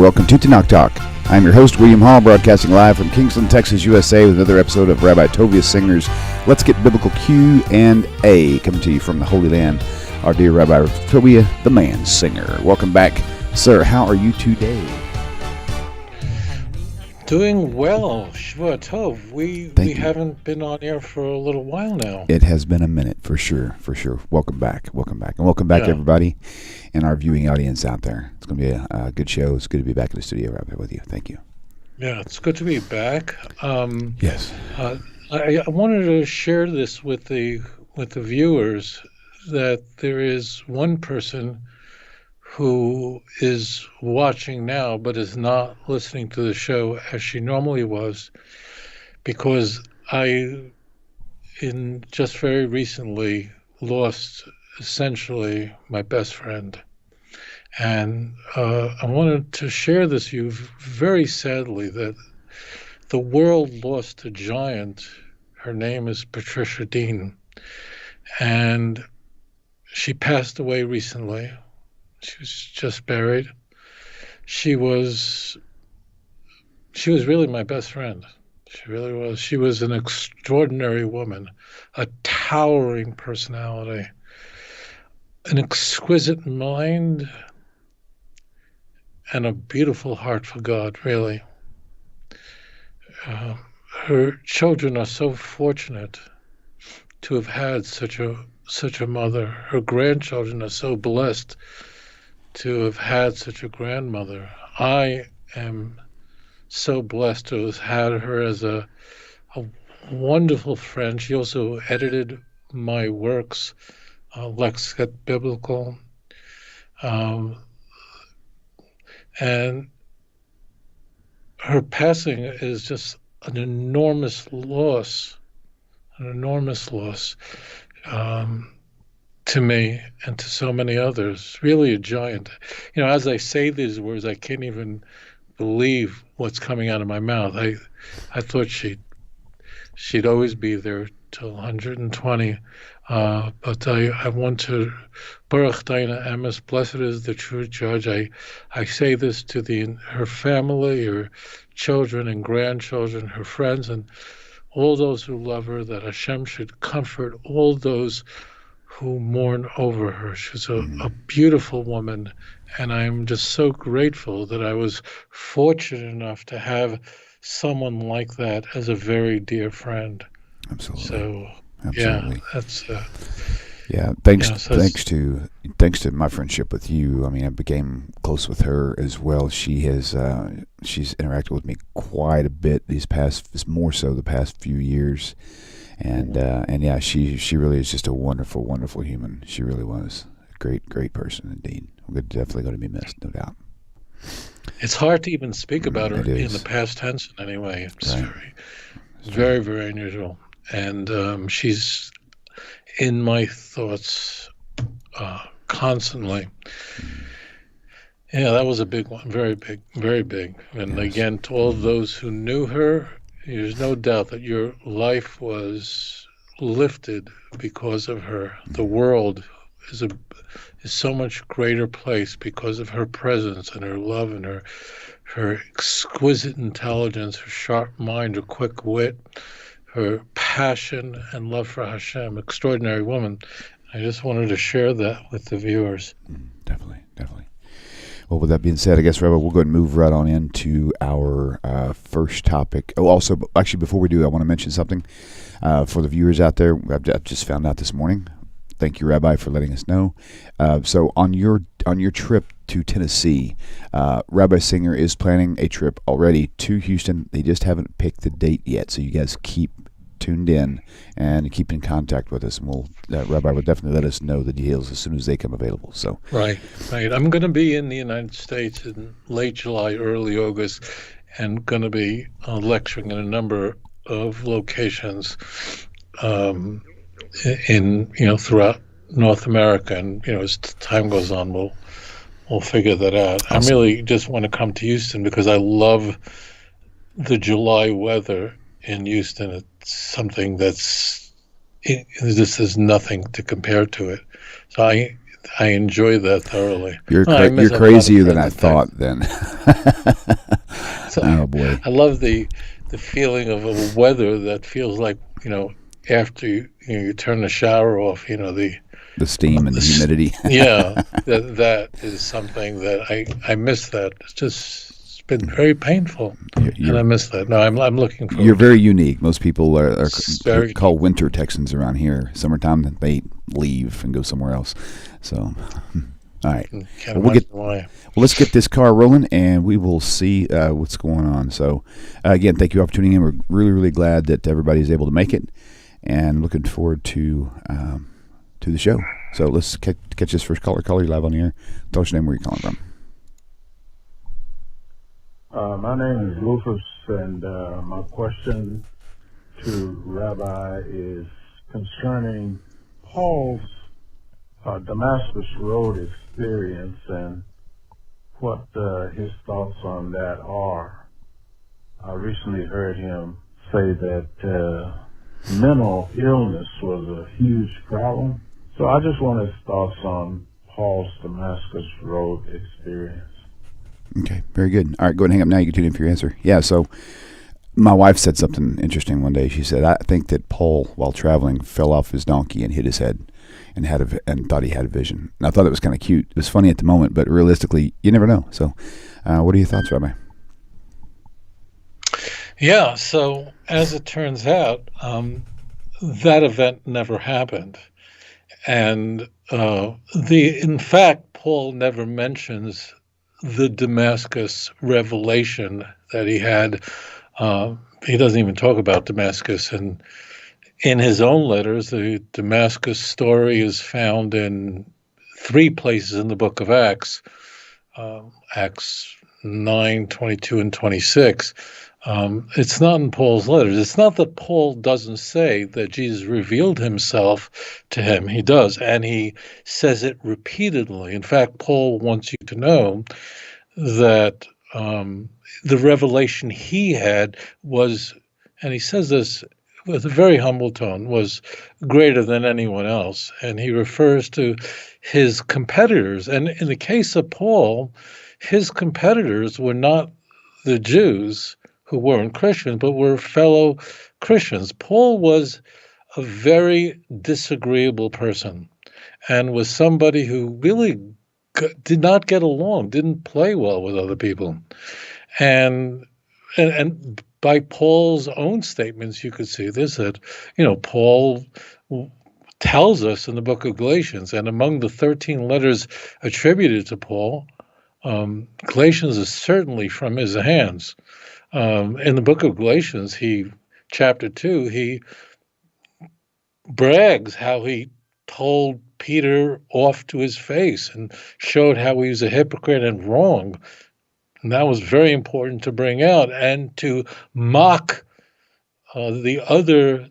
welcome to Tanakh Talk. I'm your host, William Hall, broadcasting live from Kingston, Texas, USA, with another episode of Rabbi Tovia Singer's Let's Get Biblical Q&A, coming to you from the Holy Land. Our dear Rabbi Tovia, the man singer. Welcome back, sir. How are you today? Doing well, Shua Tov. We haven't been on air for a little while now. It has been a minute, for sure. Welcome back. And welcome back, everybody, and our viewing audience out there. It's going to be a good show. It's good to be back in the studio, Rabbi, with you. Thank you. Yeah, it's good to be back. Yes. I wanted to share this with the viewers, that there is one person who is watching now but is not listening to the show as she normally was, because I, just very recently, lost essentially my best friend. And I wanted to share this with you very sadly, that the world lost a giant. Her name is Patricia Dean, and she passed away recently. She was just buried. She was really my best friend. She really was. She was an extraordinary woman, a towering personality, an exquisite mind, and a beautiful heart for God, really. Her children are so fortunate to have had such a mother. Her grandchildren are so blessed to have had such a grandmother. I am so blessed to have had her as a wonderful friend. She also edited my works, Let's Get Biblical. And her passing is just an enormous loss to me and to so many others. Really a giant. As I say these words, I can't even believe what's coming out of my mouth. I thought she'd always be there till 120. But I want to, Baruch Daina Emes, blessed is the true judge. I say this to her family, her children and grandchildren, her friends, and all those who love her, that Hashem should comfort all those who mourn over her. She's a beautiful woman, and I'm just so grateful that I was fortunate enough to have someone like that as a very dear friend. Absolutely. So, absolutely. Yeah, that's... Thanks to my friendship with you. I mean, I became close with her as well. She's interacted with me quite a bit the past few years, and yeah, she really is just a wonderful, wonderful human. She really was a great person indeed. We're definitely going to be missed, no doubt. It's hard to even speak about her in the past tense in any way. It's very, very unusual, and she's in my thoughts constantly. Yeah, that was a big one, very big, very big. And again, to all those who knew her, there's no doubt that your life was lifted because of her. The world is so much greater place because of her presence and her love and her exquisite intelligence, her sharp mind, her quick wit, her passion and love for Hashem. Extraordinary woman. I just wanted to share that with the viewers. Definitely. Well, with that being said, I guess, Rabbi, we'll go ahead and move right on into our first topic. Oh, also, actually, before we do, I want to mention something for the viewers out there. I've just found out this morning. Thank you, Rabbi, for letting us know. So on your trip to Tennessee, Rabbi Singer is planning a trip already to Houston. They just haven't picked the date yet, so you guys keep tuned in and keep in contact with us, and Rabbi will definitely let us know the details as soon as they come available. So right. I'm going to be in the United States in late July, early August, and going to be lecturing in a number of locations throughout North America, and as time goes on, we'll figure that out. Awesome. I really just want to come to Houston because I love the July weather in Houston. It's something this is nothing to compare to it. So I enjoy that thoroughly. You're I miss a lot of crazier than I present thought. Then, So oh boy, I love the feeling of a weather that feels like, after you turn the shower off, the steam and the humidity. yeah, that is something that I miss. That it's been very painful, and I miss that. No, I'm looking forward. You're very unique. Most people are Very called winter Texans around here. Summertime, they leave and go somewhere else. So, all right. Can't imagine why. Well, let's get this car rolling, and we will see what's going on. So, again, thank you all for tuning in. We're really, really glad that everybody's able to make it, and looking forward to the show. So let's catch this first caller. Caller, you live on the air. Tell us your name, where you're calling from. My name is Rufus, and my question to Rabbi is concerning Paul's Damascus Road experience and what his thoughts on that are. I recently heard him say that mental illness was a huge problem. So I just want his thoughts on Paul's Damascus Road experience. Okay, very good. All right, go ahead and hang up now. You can tune in for your answer. Yeah, so my wife said something interesting one day. She said, I think that Paul, while traveling, fell off his donkey and hit his head and thought he had a vision. And I thought it was kind of cute. It was funny at the moment, but realistically, you never know. So what are your thoughts, Rabbi? Yeah, so as it turns out, that event never happened. And in fact, Paul never mentions the Damascus revelation that he had. He doesn't even talk about Damascus. And in his own letters, the Damascus story is found in 3 places in the book of Acts, Acts 9, 22, and 26. It's not in Paul's letters. It's not that Paul doesn't say that Jesus revealed himself to him. He does, and he says it repeatedly. In fact, Paul wants you to know that the revelation he had was, and he says this with a very humble tone, was greater than anyone else. And he refers to his competitors. And in the case of Paul, his competitors were not the Jews who weren't Christians, but were fellow Christians. Paul was a very disagreeable person and was somebody who really did not get along, didn't play well with other people. And by Paul's own statements, you could see this, that, Paul tells us in the book of Galatians, and among the 13 letters attributed to Paul, Galatians is certainly from his hands. In the book of Galatians, chapter 2, he brags how he told Peter off to his face and showed how he was a hypocrite and wrong. And that was very important to bring out and to mock the other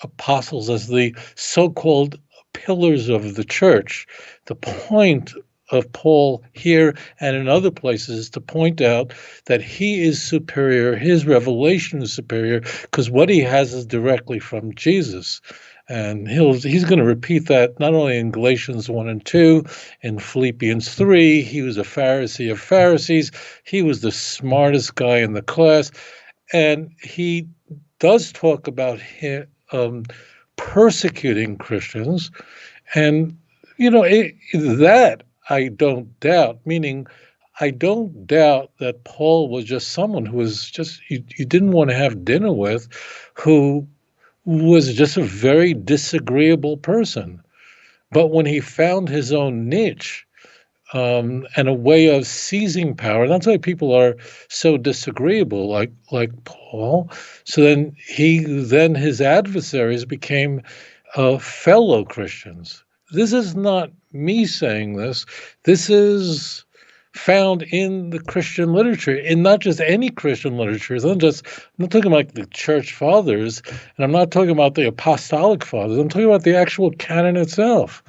apostles as the so-called pillars of the church. The point of Paul here and in other places is to point out that he is superior, his revelation is superior, because what he has is directly from Jesus. And he's going to repeat that not only in Galatians 1 and 2, in Philippians 3, he was a Pharisee of Pharisees, he was the smartest guy in the class, and he does talk about him persecuting Christians, and that I don't doubt, meaning I don't doubt that Paul was just someone who was just, you didn't want to have dinner with, who was just a very disagreeable person. But when he found his own niche and a way of seizing power, that's why people are so disagreeable, like Paul. So then his adversaries became fellow Christians. This is not me saying this. This is found in the Christian literature, in not just any Christian literature. I'm not talking about the church fathers, and I'm not talking about the apostolic fathers. I'm talking about the actual canon itself.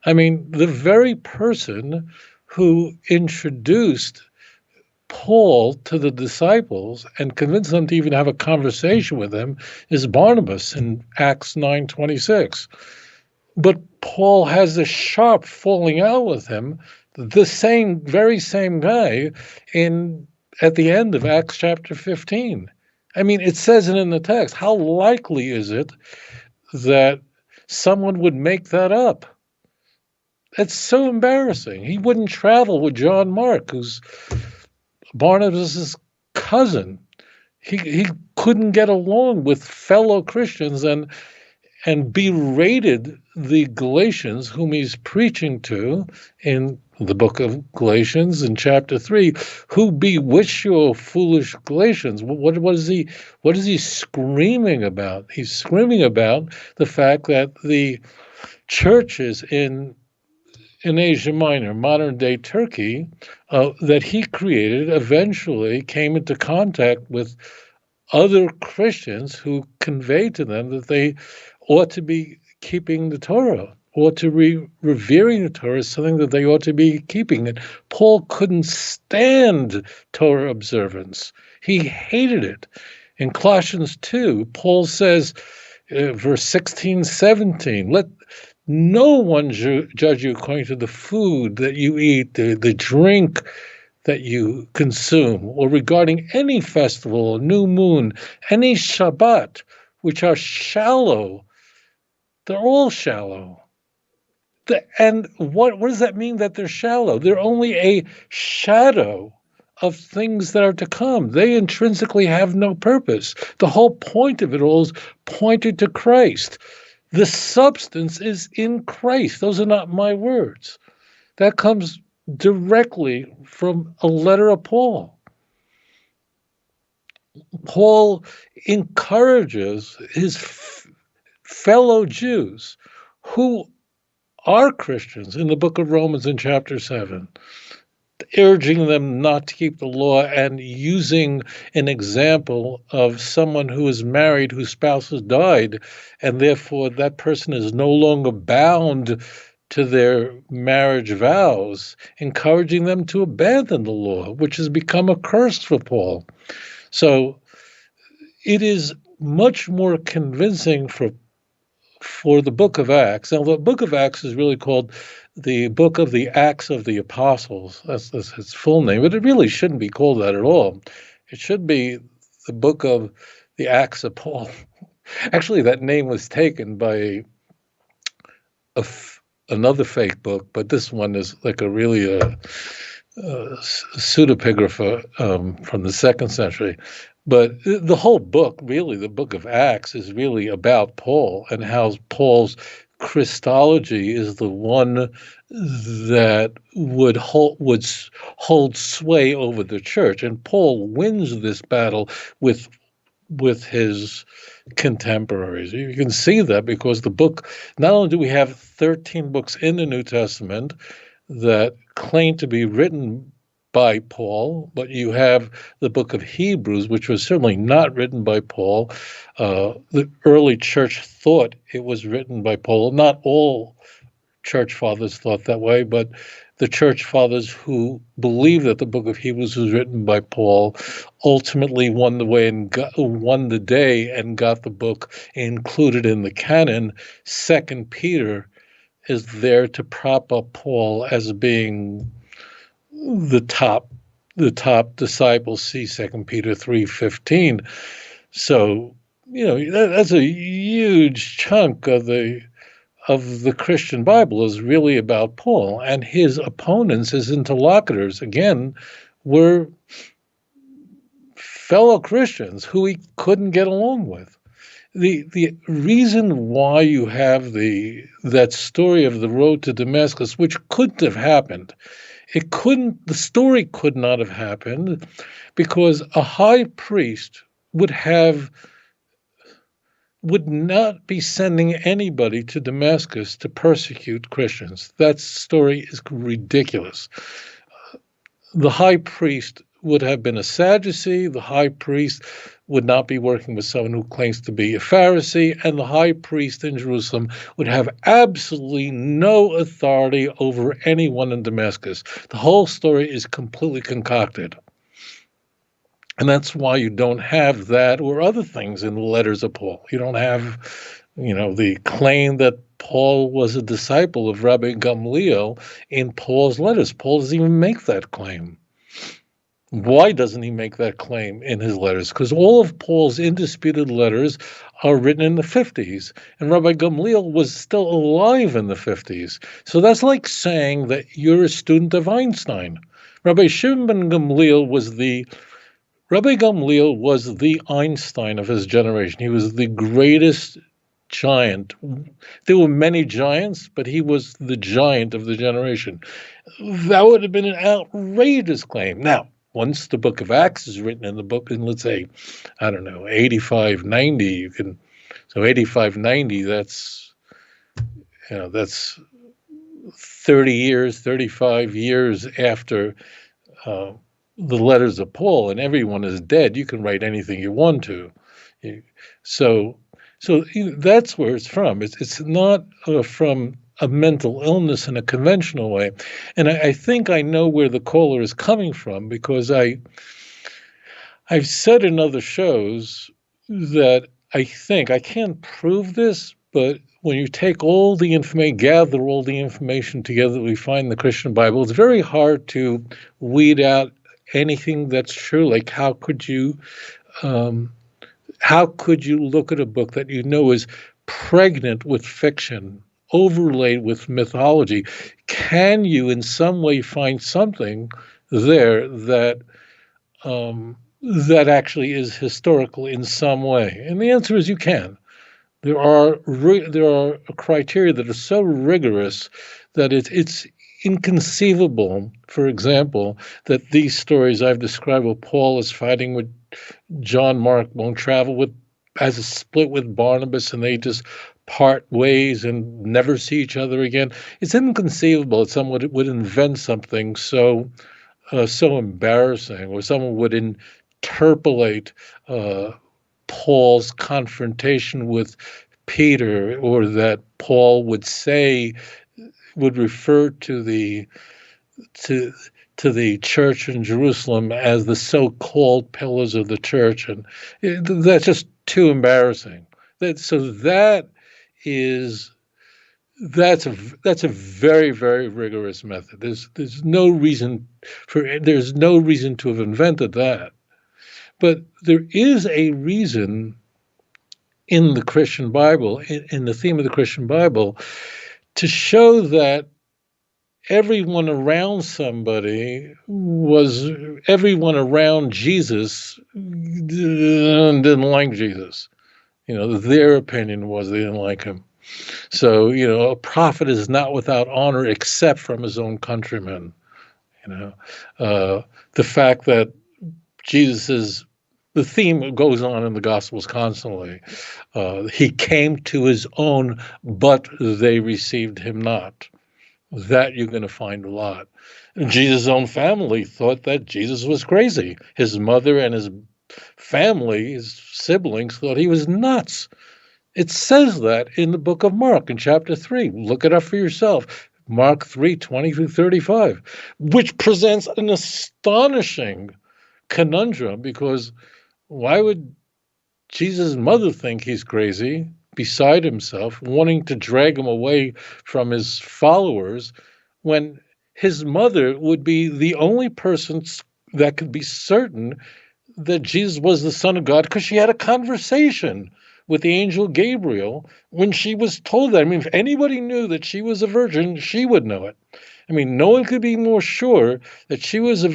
I mean, the very person who introduced Paul to the disciples and convinced them to even have a conversation with him is Barnabas in Acts 9:26. But Paul has a sharp falling out with him, the very same guy, at the end of Acts chapter 15. I mean, it says it in the text. How likely is it that someone would make that up? It's so embarrassing. He wouldn't travel with John Mark, who's Barnabas' cousin. He couldn't get along with fellow Christians and berated the Galatians, whom he's preaching to in the book of Galatians in chapter 3. Who bewitched you, O foolish Galatians? What is he screaming about? He's screaming about the fact that the churches in Asia Minor, modern-day Turkey, that he created eventually came into contact with other Christians who conveyed to them that they ought to be keeping the Torah, ought to be revering the Torah as something that they ought to be keeping. And Paul couldn't stand Torah observance. He hated it. In Colossians 2, Paul says, verse 16, 17, let no one judge you according to the food that you eat, the drink that you consume, or regarding any festival, new moon, any Shabbat, which are shallow. They're all shallow. And what does that mean that they're shallow? They're only a shadow of things that are to come. They intrinsically have no purpose. The whole point of it all is pointed to Christ. The substance is in Christ. Those are not my words. That comes directly from a letter of Paul. Paul encourages his fellow Jews who are Christians in the book of Romans in chapter 7, urging them not to keep the law and using an example of someone who is married whose spouse has died, and therefore that person is no longer bound to their marriage vows, encouraging them to abandon the law, which has become a curse for Paul. So it is much more convincing for the book of Acts. Now, the book of Acts is really called the book of the Acts of the Apostles. That's its full name, but it really shouldn't be called that at all. It should be the book of the Acts of Paul. Actually, that name was taken by another fake book, but this one is like a really pseudepigrapha from the 2nd century. But the whole book, really, the book of Acts, is really about Paul and how Paul's Christology is the one that would hold sway over the church. And Paul wins this battle with his contemporaries. You can see that because the book, not only do we have 13 books in the New Testament that claim to be written by Paul, but you have the book of Hebrews, which was certainly not written by Paul. The early church thought it was written by Paul. Not all church fathers thought that way, but the church fathers who believed that the book of Hebrews was written by Paul ultimately won the day and got the book included in the canon. 2 Peter is there to prop up Paul as being the top disciple. See 2 Peter 3:15. So, that's a huge chunk of the Christian Bible is really about Paul, and his opponents, his interlocutors, again, were fellow Christians who he couldn't get along with. The reason why you have that story of the road to Damascus, which couldn't have happened, the story could not have happened because a high priest would not be sending anybody to Damascus to persecute Christians. That story is ridiculous. The high priest would have been a Sadducee. The high priest would not be working with someone who claims to be a Pharisee, and the high priest in Jerusalem would have absolutely no authority over anyone in Damascus. The whole story is completely concocted. And that's why you don't have that or other things in the letters of Paul. You don't have The claim that Paul was a disciple of Rabbi Gamliel in Paul's letters. Paul doesn't even make that claim. Why doesn't he make that claim in his letters? Because all of Paul's indisputed letters are written in the 50s, and Rabbi Gamliel was still alive in the 50s. So that's like saying that you're a student of Einstein. Rabbi Gamliel was the Einstein of his generation. He was the greatest giant. There were many giants, but he was the giant of the generation. That would have been an outrageous claim. Now, once the book of Acts is written in let's say, 85, 90, so 85, 90, that's 35 years after the letters of Paul, and everyone is dead. You can write anything you want to. So that's where it's from. It's not from a mental illness in a conventional way. And I think I know where the caller is coming from, because I've said in other shows that I can't prove this, but when you take all the information, gather all the information together we find in the Christian Bible, it's very hard to weed out anything that's true. Like, how could you look at a book that is pregnant with fiction, overlaid with mythology? Can you in some way find something there that actually is historical in some way? And the answer is you can. There are criteria that are so rigorous that it's inconceivable, for example, that these stories I've described where Paul is fighting with John Mark, won't travel as a split with Barnabas, and they just part ways and never see each other again. It's inconceivable that someone would invent something so embarrassing, or someone would interpolate Paul's confrontation with Peter, or that Paul would refer to the church in Jerusalem as the so-called pillars of the church, and that's just too embarrassing. That's a very, very rigorous method. There's no reason to have invented that. But there is a reason in the Christian Bible, in the theme of the Christian Bible, to show that everyone around Jesus didn't like Jesus. Their opinion was they didn't like him. So, a prophet is not without honor except from his own countrymen. The fact that the theme goes on in the Gospels constantly. He came to his own, but they received him not. That you're going to find a lot. And Jesus' own family thought that Jesus was crazy. His mother and his family, his siblings, thought he was nuts. It says that in the book of Mark in chapter 3. Look it up for yourself. Mark 3:20-35, which presents an astonishing conundrum, because why would Jesus' mother think he's crazy, beside himself, wanting to drag him away from his followers, when his mother would be the only person that could be certain that Jesus was the Son of God, because she had a conversation with the angel Gabriel when she was told that. If anybody knew that she was a virgin, she would know it. No one could be more sure that she was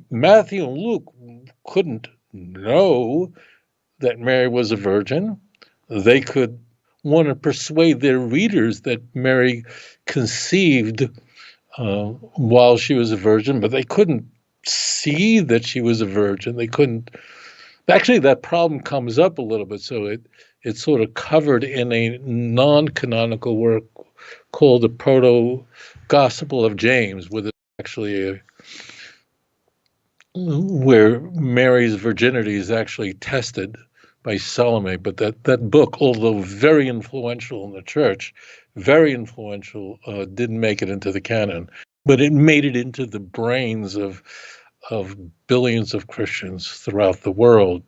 Matthew and Luke couldn't know that Mary was a virgin. They could want to persuade their readers that Mary conceived while she was a virgin, but they couldn't see that she was a virgin. They couldn't. Actually, that problem comes up a little bit, so it's sort of covered in a non-canonical work called the Proto-Gospel of James, with actually where Mary's virginity is actually tested by Salome. But that book, although very influential in the church, didn't make it into the canon, but it made it into the brains of billions of Christians throughout the world.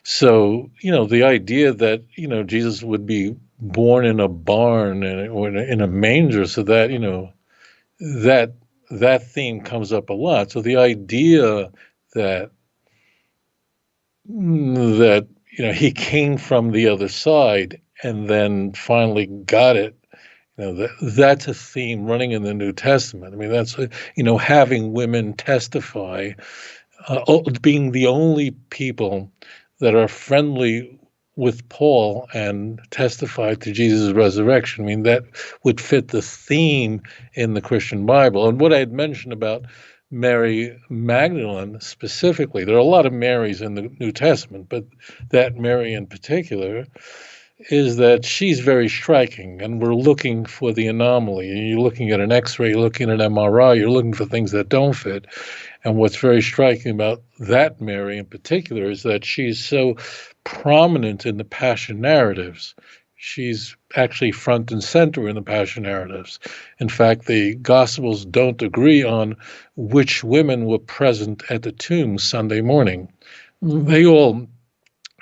So, the idea that, Jesus would be born in a barn or in a manger, so that, that theme comes up a lot. So the idea that he came from the other side and then finally got it, that's a theme running in the New Testament. I mean, that's having women testify, being the only people that are friendly with Paul and testify to Jesus' resurrection. I mean, that would fit the theme in the Christian Bible. And what I had mentioned about Mary Magdalene specifically, there are a lot of Marys in the New Testament, but that Mary in particular is that she's very striking, and we're looking for the anomaly. You're looking at an X-ray, you're looking at an MRI, you're looking for things that don't fit. And what's very striking about that Mary in particular is that she's so prominent in the Passion narratives. She's actually front and center in the Passion narratives. In fact, the Gospels don't agree on which women were present at the tomb Sunday morning. They all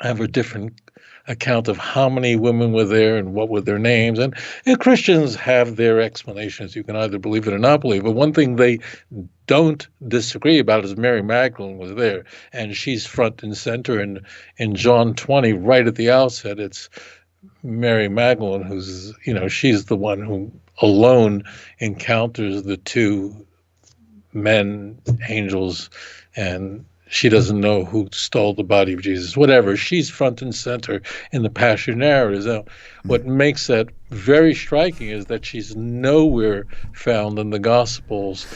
have a different account of how many women were there and what were their names. And Christians have their explanations. You can either believe it or not believe it. But one thing they don't disagree about is Mary Magdalene was there. And she's front and center. And in John 20, right at the outset, it's Mary Magdalene who's, she's the one who alone encounters the two men, angels, and she doesn't know who stole the body of Jesus, whatever. She's front and center in the Passion narratives. Now, what makes that very striking is that she's nowhere found in the Gospels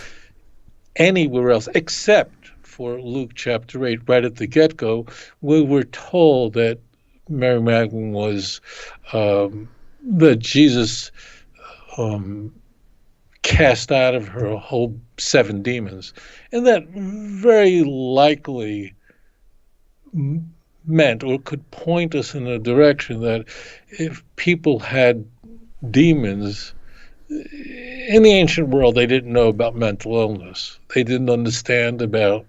anywhere else except for Luke chapter 8, right at the get-go, where we're told that Mary Magdalene was, that Jesus cast out of her a whole 7 demons. And that very likely meant or could point us in a direction that if people had demons, in the ancient world, they didn't know about mental illness. They didn't understand about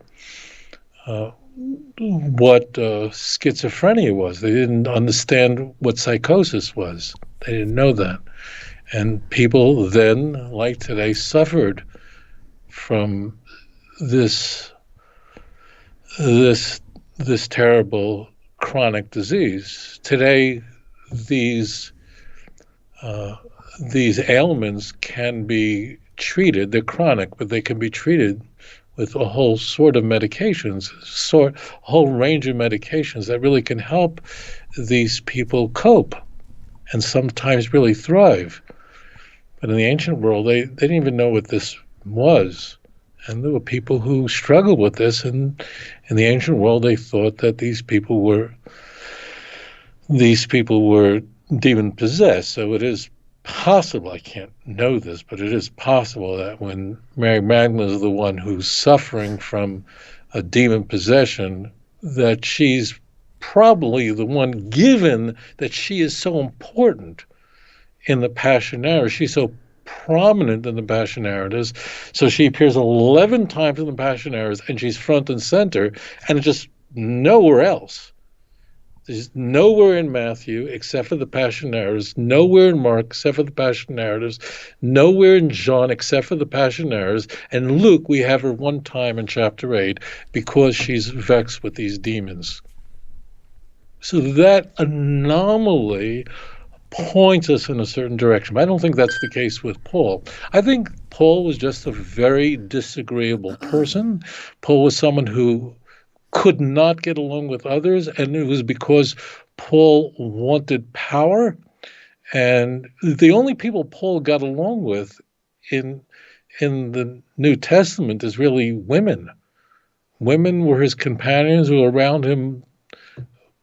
what schizophrenia was. They didn't understand what psychosis was. They didn't know that. And people then, like today, suffered from this terrible chronic disease. Today, these ailments can be treated. They're chronic, but they can be treated with a whole sort of medications, a whole range of medications that really can help these people cope and sometimes really thrive. But in the ancient world, they didn't even know what this was. And there were people who struggled with this. And in the ancient world, they thought that these people were demon possessed. So it is possible, I can't know this, but it is possible that when Mary Magdalene is the one who's suffering from a demon possession, that she's probably the one, given that she is so important in the Passion narrative. She's so prominent in the Passion narratives. So she appears 11 times in the Passion narratives, and she's front and center, and just nowhere else. There's nowhere in Matthew except for the Passion narratives, nowhere in Mark except for the Passion narratives, nowhere in John except for the Passion narratives, and Luke, we have her one time in chapter 8 because she's vexed with these demons. So that anomaly points us in a certain direction. But I don't think that's the case with Paul. I think Paul was just a very disagreeable person. Paul was someone who could not get along with others, and it was because Paul wanted power. And the only people Paul got along with in the New Testament is really women. Women were his companions who were around him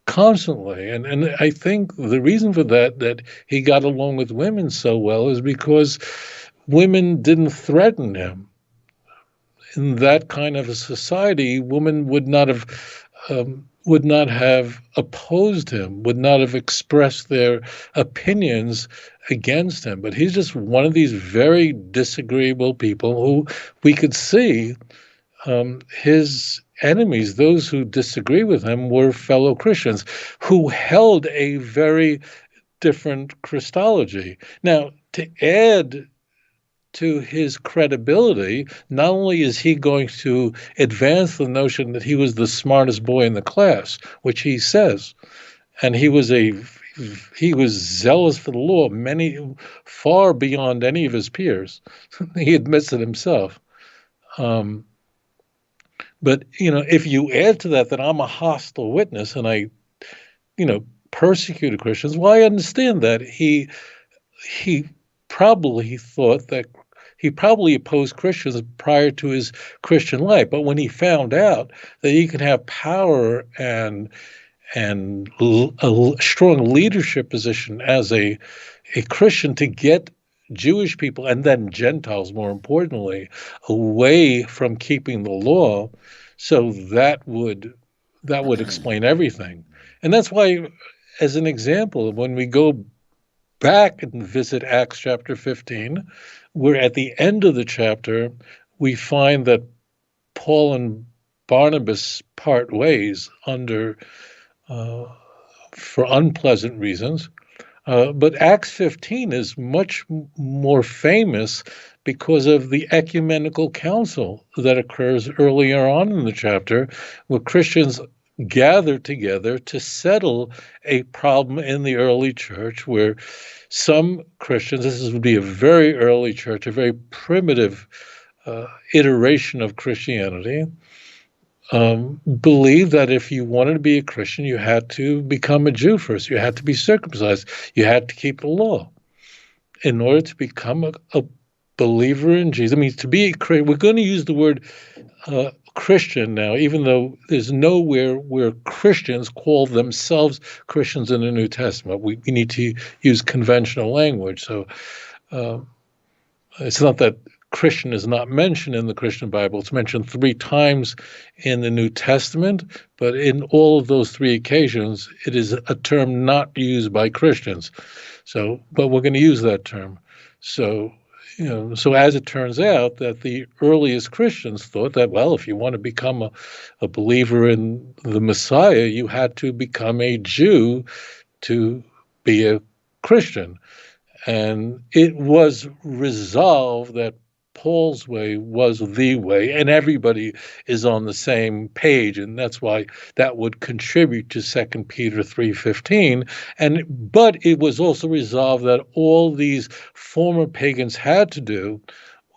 constantly. And I think the reason for that he got along with women so well is because women didn't threaten him. In that kind of a society, women would not have opposed him, would not have expressed their opinions against him. But he's just one of these very disagreeable people who we could see his enemies, those who disagree with him, were fellow Christians who held a very different Christology. Now, to add to his credibility, not only is he going to advance the notion that he was the smartest boy in the class, which he says, and he was zealous for the law, far beyond any of his peers. He admits it himself. But, if you add to that I'm a hostile witness and I, persecuted Christians, well, I understand that. He probably thought that he probably opposed Christians prior to his Christian life. But when he found out that he could have power and a strong leadership position as a Christian to get Jewish people and then Gentiles, more importantly, away from keeping the law, so that would explain everything. And that's why, as an example, when we go back and visit Acts chapter 15, where at the end of the chapter we find that Paul and Barnabas part ways for unpleasant reasons. But Acts 15 is much more famous because of the ecumenical council that occurs earlier on in the chapter, where Christians gather together to settle a problem in the early church, where some Christians, this would be a very early church, a very primitive iteration of Christianity, believed that if you wanted to be a Christian, you had to become a Jew first. You had to be circumcised. You had to keep the law in order to become a believer in Jesus. I mean, to be a Christian, we're going to use the word Christian now, even though there's nowhere where Christians call themselves Christians in the New Testament. We need to use conventional language. So it's not that Christian is not mentioned in the Christian Bible. It's mentioned 3 times in the New Testament, but in all of those 3 occasions, it is a term not used by Christians. So, but we're going to use that term. So as it turns out, that the earliest Christians thought that, well, if you want to become a believer in the Messiah, you had to become a Jew to be a Christian. And it was resolved that Paul's way was the way, and everybody is on the same page, and that's why that would contribute to 2 Peter 3:15. But it was also resolved that all these former pagans had to do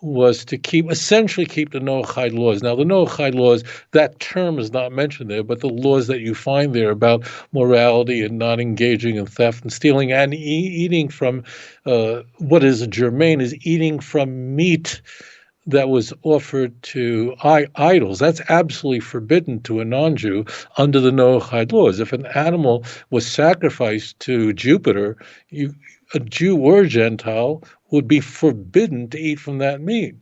was to essentially keep the Noahide laws. Now, the Noahide laws, that term is not mentioned there, but the laws that you find there about morality and not engaging in theft and stealing and eating from what is germane is eating from meat that was offered to idols. That's absolutely forbidden to a non-Jew under the Noahide laws. If an animal was sacrificed to Jupiter, a Jew or Gentile would be forbidden to eat from that meat.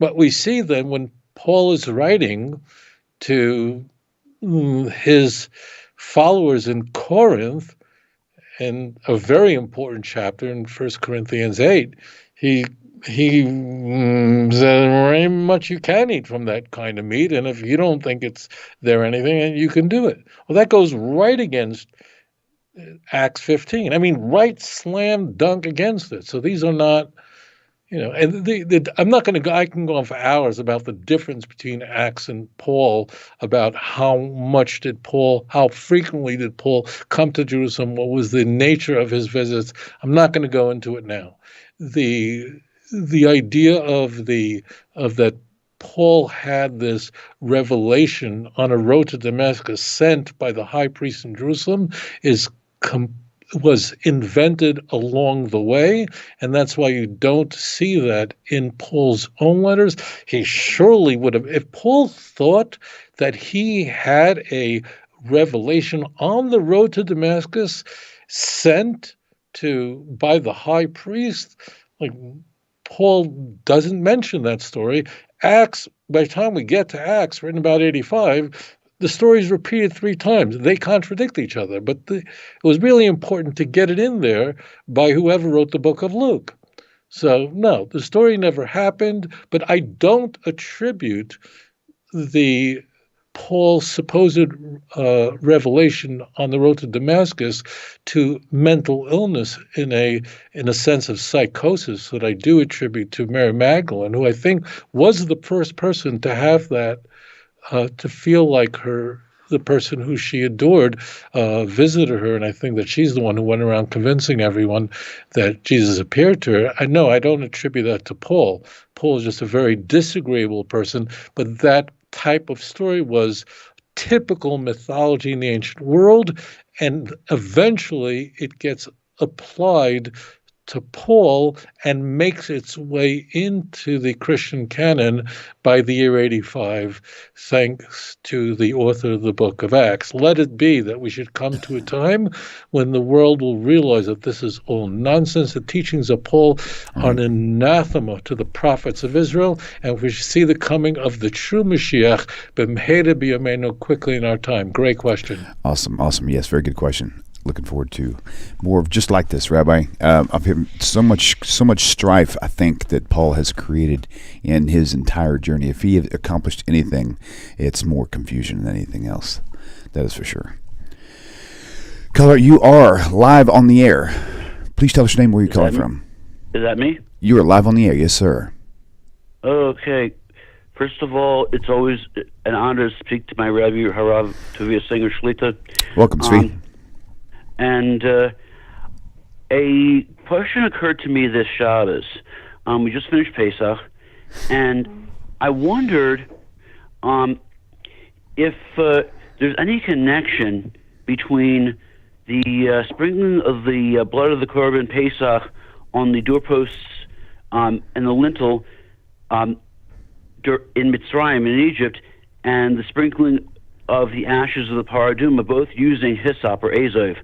But we see then when Paul is writing to his followers in Corinth, in a very important chapter in 1 Corinthians 8, he says very much you can eat from that kind of meat, and if you don't think it's there anything, you can do it. Well, that goes right against Acts 15. I mean, right slam dunk against it. So these are not, and I'm not going to go, I can go on for hours about the difference between Acts and Paul, about how frequently did Paul come to Jerusalem, what was the nature of his visits. I'm not going to go into it now. The idea of that Paul had this revelation on a road to Damascus sent by the high priest in Jerusalem was invented along the way, and that's why you don't see that in Paul's own letters. He surely would have, if Paul thought that he had a revelation on the road to Damascus sent by the high priest, like Paul doesn't mention that story. Acts, by the time we get to Acts, written about 85, the story is repeated 3 times. They contradict each other, but it was really important to get it in there by whoever wrote the book of Luke. So, no, the story never happened, but I don't attribute the Paul's supposed revelation on the road to Damascus to mental illness in a sense of psychosis that I do attribute to Mary Magdalene, who I think was the first person to have that, to feel like the person who she adored visited her, and I think that she's the one who went around convincing everyone that Jesus appeared to her. I don't attribute that to Paul. Paul is just a very disagreeable person, but that type of story was typical mythology in the ancient world, and eventually it gets applied to Paul and makes its way into the Christian canon by the year 85, thanks to the author of the book of Acts. Let it be that we should come to a time when the world will realize that this is all nonsense. The teachings of Paul are an anathema to the prophets of Israel, and we should see the coming of the true Mashiach, b'mheira b'yameinu, quickly in our time. Great question. Awesome. Yes, very good question. Looking forward to more of just like this, Rabbi. I've heard so much strife, I think, that Paul has created in his entire journey. If he had accomplished anything, it's more confusion than anything else. That is for sure. Caller, you are live on the air. Please tell us your name, where you're calling from. Is that me? You are live on the air, yes, sir. Okay. First of all, it's always an honor to speak to my Rabbi Tovia Singer Shlita. Welcome, Svi. And a question occurred to me this Shabbos. We just finished Pesach, and I wondered if there's any connection between the sprinkling of the blood of the Korban Pesach on the doorposts and the lintel in Mitzrayim, in Egypt, and the sprinkling of the ashes of the Paraduma, both using hyssop or azov.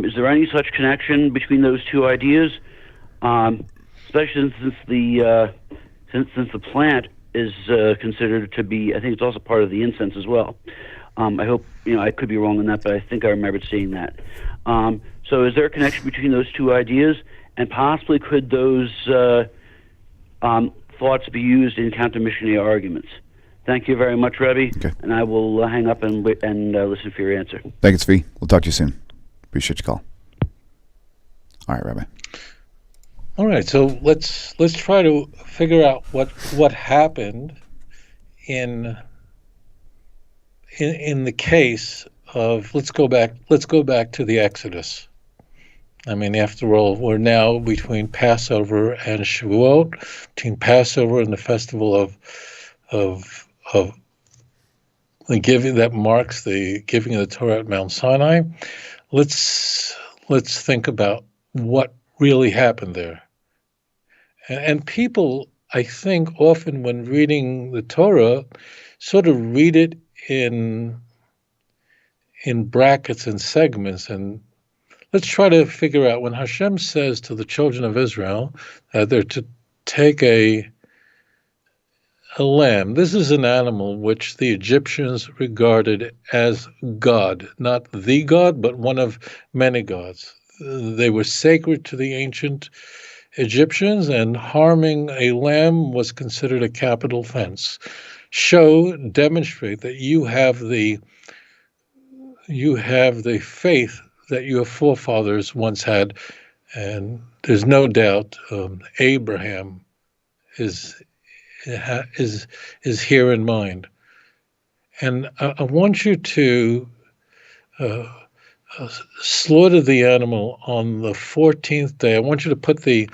Is there any such connection between those two ideas? Especially since the plant is considered to be, I think it's also part of the incense as well. I hope, I could be wrong on that, but I think I remembered seeing that. So is there a connection between those two ideas? And possibly could those thoughts be used in counter-missionary arguments? Thank you very much, Rebbe. Okay. And I will hang up and listen for your answer. Thank you, Svi. We'll talk to you soon. Appreciate your call. All right, Rabbi. All right, so let's try to figure out what happened in the case of let's go back to the Exodus. I mean, after all, we're now between Passover and Shavuot, between Passover and the festival of the giving that marks the giving of the Torah at Mount Sinai. Let's think about what really happened there. And people, I think, often when reading the Torah, sort of read it in brackets and segments. And let's try to figure out when Hashem says to the children of Israel that they're to take a lamb. This is an animal which the Egyptians regarded as God, not the God, but one of many gods. They were sacred to the ancient Egyptians, and harming a lamb was considered a capital offense. Demonstrate that you have the faith that your forefathers once had, and there's no doubt Abraham is here in mind. And I want you to slaughter the animal on the 14th day. I want you to put the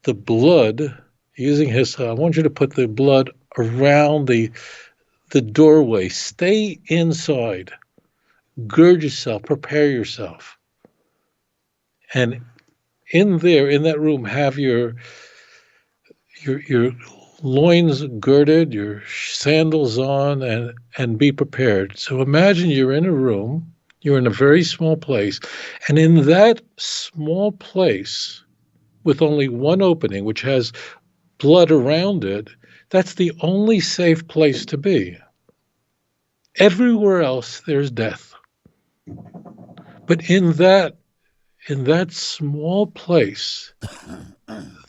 blood, using hyssop, I want you to put the blood around the doorway. Stay inside. Gird yourself, prepare yourself. And in that room, have your loins girded, your sandals on, and be prepared. So imagine you're in a room, you're in a very small place, and in that small place, with only one opening, which has blood around it, that's the only safe place to be. Everywhere else, there's death. But in that small place,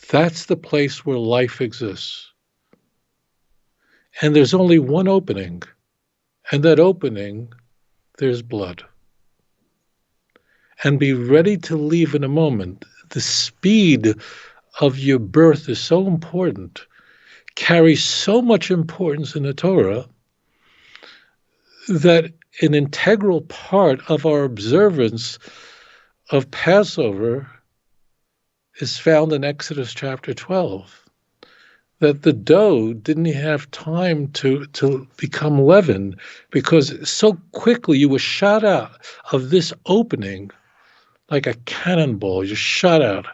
that's the place where life exists. And there's only one opening, and that opening, there's blood. And be ready to leave in a moment. The speed of your birth is so important, carries so much importance in the Torah, that an integral part of our observance of Passover is found in Exodus chapter 12. That the dough didn't have time to become leavened, because so quickly you were shot out of this opening like a cannonball. You shot out,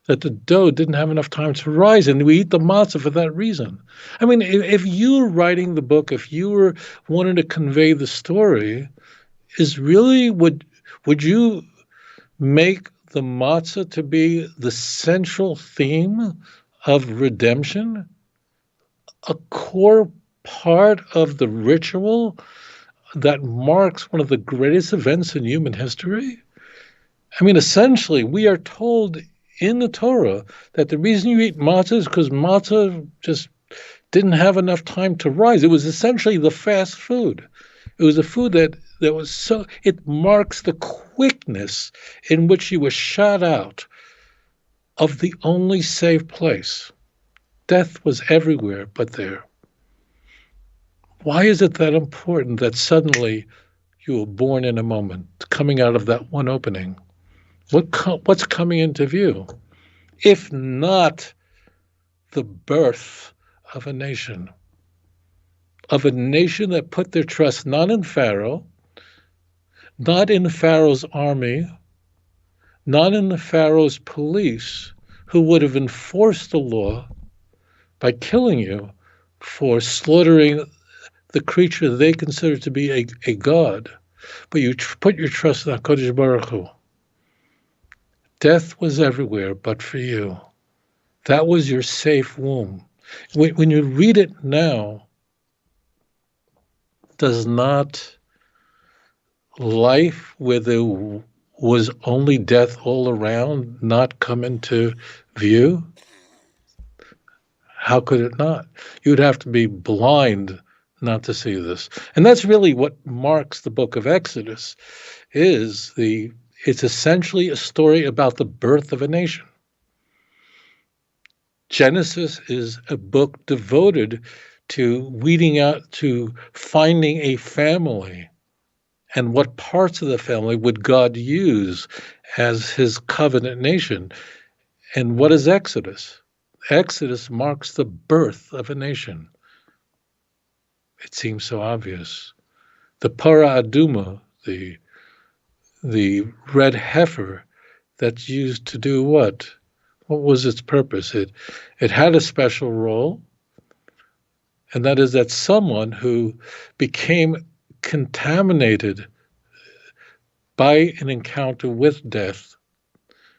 that the dough didn't have enough time to rise, and we eat the matzah for that reason. I mean, if you were writing the book, if you were wanting to convey the story, is really, would you make the matzah to be the central theme of redemption, a core part of the ritual that marks one of the greatest events in human history? I mean, essentially, we are told in the Torah that the reason you eat matzah is because matzah just didn't have enough time to rise. It was essentially the fast food. It was a food that was so, it marks the quickness in which you were shot out of the only safe place. Death was everywhere but there. Why is it that important that suddenly you were born in a moment, coming out of that one opening? What's coming into view? If not the birth of a nation that put their trust not in Pharaoh, not in Pharaoh's army, not in the Pharaoh's police, who would have enforced the law by killing you for slaughtering the creature they consider to be a god, but you put your trust in HaKadosh Baruch Hu. Death was everywhere but for you. That was your safe womb. When you read it now, does not life where there was only death all around not come into view? How could it not? You'd have to be blind not to see this. And that's really what marks the book of Exodus, it's essentially a story about the birth of a nation. Genesis is a book devoted to weeding out, to finding a family, and what parts of the family would God use as his covenant nation. And what is Exodus? Exodus marks the birth of a nation. It seems so obvious. The para aduma, the red heifer that's used to do what? What was its purpose? It had a special role, and that is that someone who became contaminated by an encounter with death,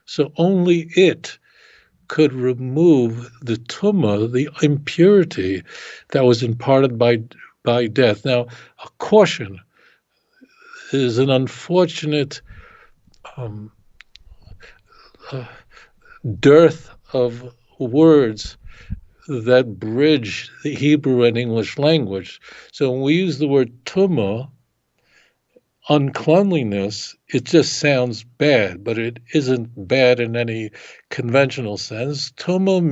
so only it could remove the tumah, the impurity that was imparted by death. Now, a caution is an unfortunate dearth of words that bridge the Hebrew and English language. So when we use the word tumah, uncleanliness, it just sounds bad, but it isn't bad in any conventional sense. Tumah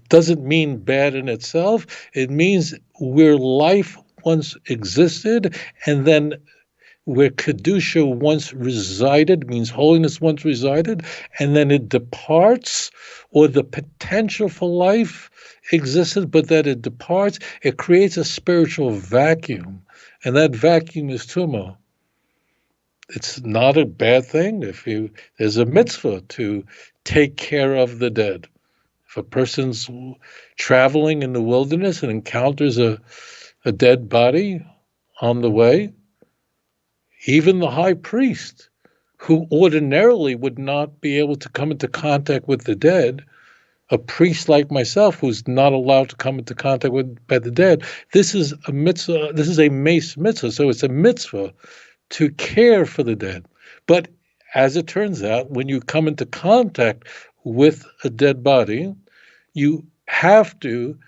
doesn't mean bad in itself. It means where life once existed, and then where Kedusha once resided, means holiness once resided, and then it departs, or the potential for life existed, but that it departs, it creates a spiritual vacuum, and that vacuum is tumah. It's not a bad thing there's a mitzvah to take care of the dead. If a person's traveling in the wilderness and encounters a dead body on the way, even the high priest, who ordinarily would not be able to come into contact with the dead, a priest like myself who's not allowed to come into contact by the dead, this is a mitzvah, this is a mace mitzvah, so it's a mitzvah to care for the dead. But as it turns out, when you come into contact with a dead body, you have to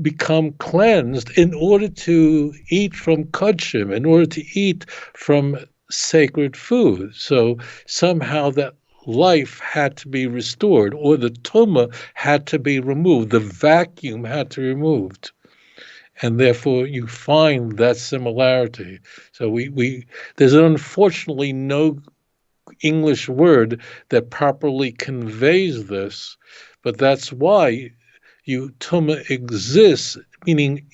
become cleansed in order to eat from kodshim, in order to eat from sacred food. So somehow that life had to be restored, or the tumah had to be removed, the vacuum had to be removed. And therefore you find that similarity. So there's unfortunately no English word that properly conveys this, but that's why tumah exists, meaning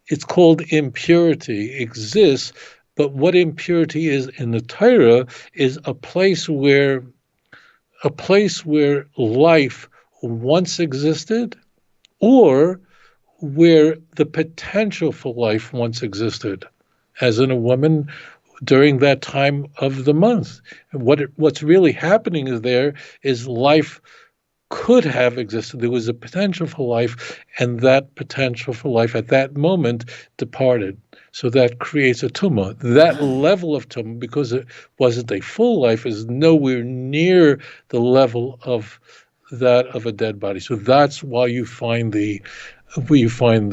it's called impurity, exists. But what impurity is in the Torah is a place where life once existed, or where the potential for life once existed, as in a woman during that time of the month. What's really happening is life could have existed. There was a potential for life, and that potential for life at that moment departed. So that creates a tumah. That level of tumah, because it wasn't a full life, is nowhere near the level of that of a dead body. So that's why you find the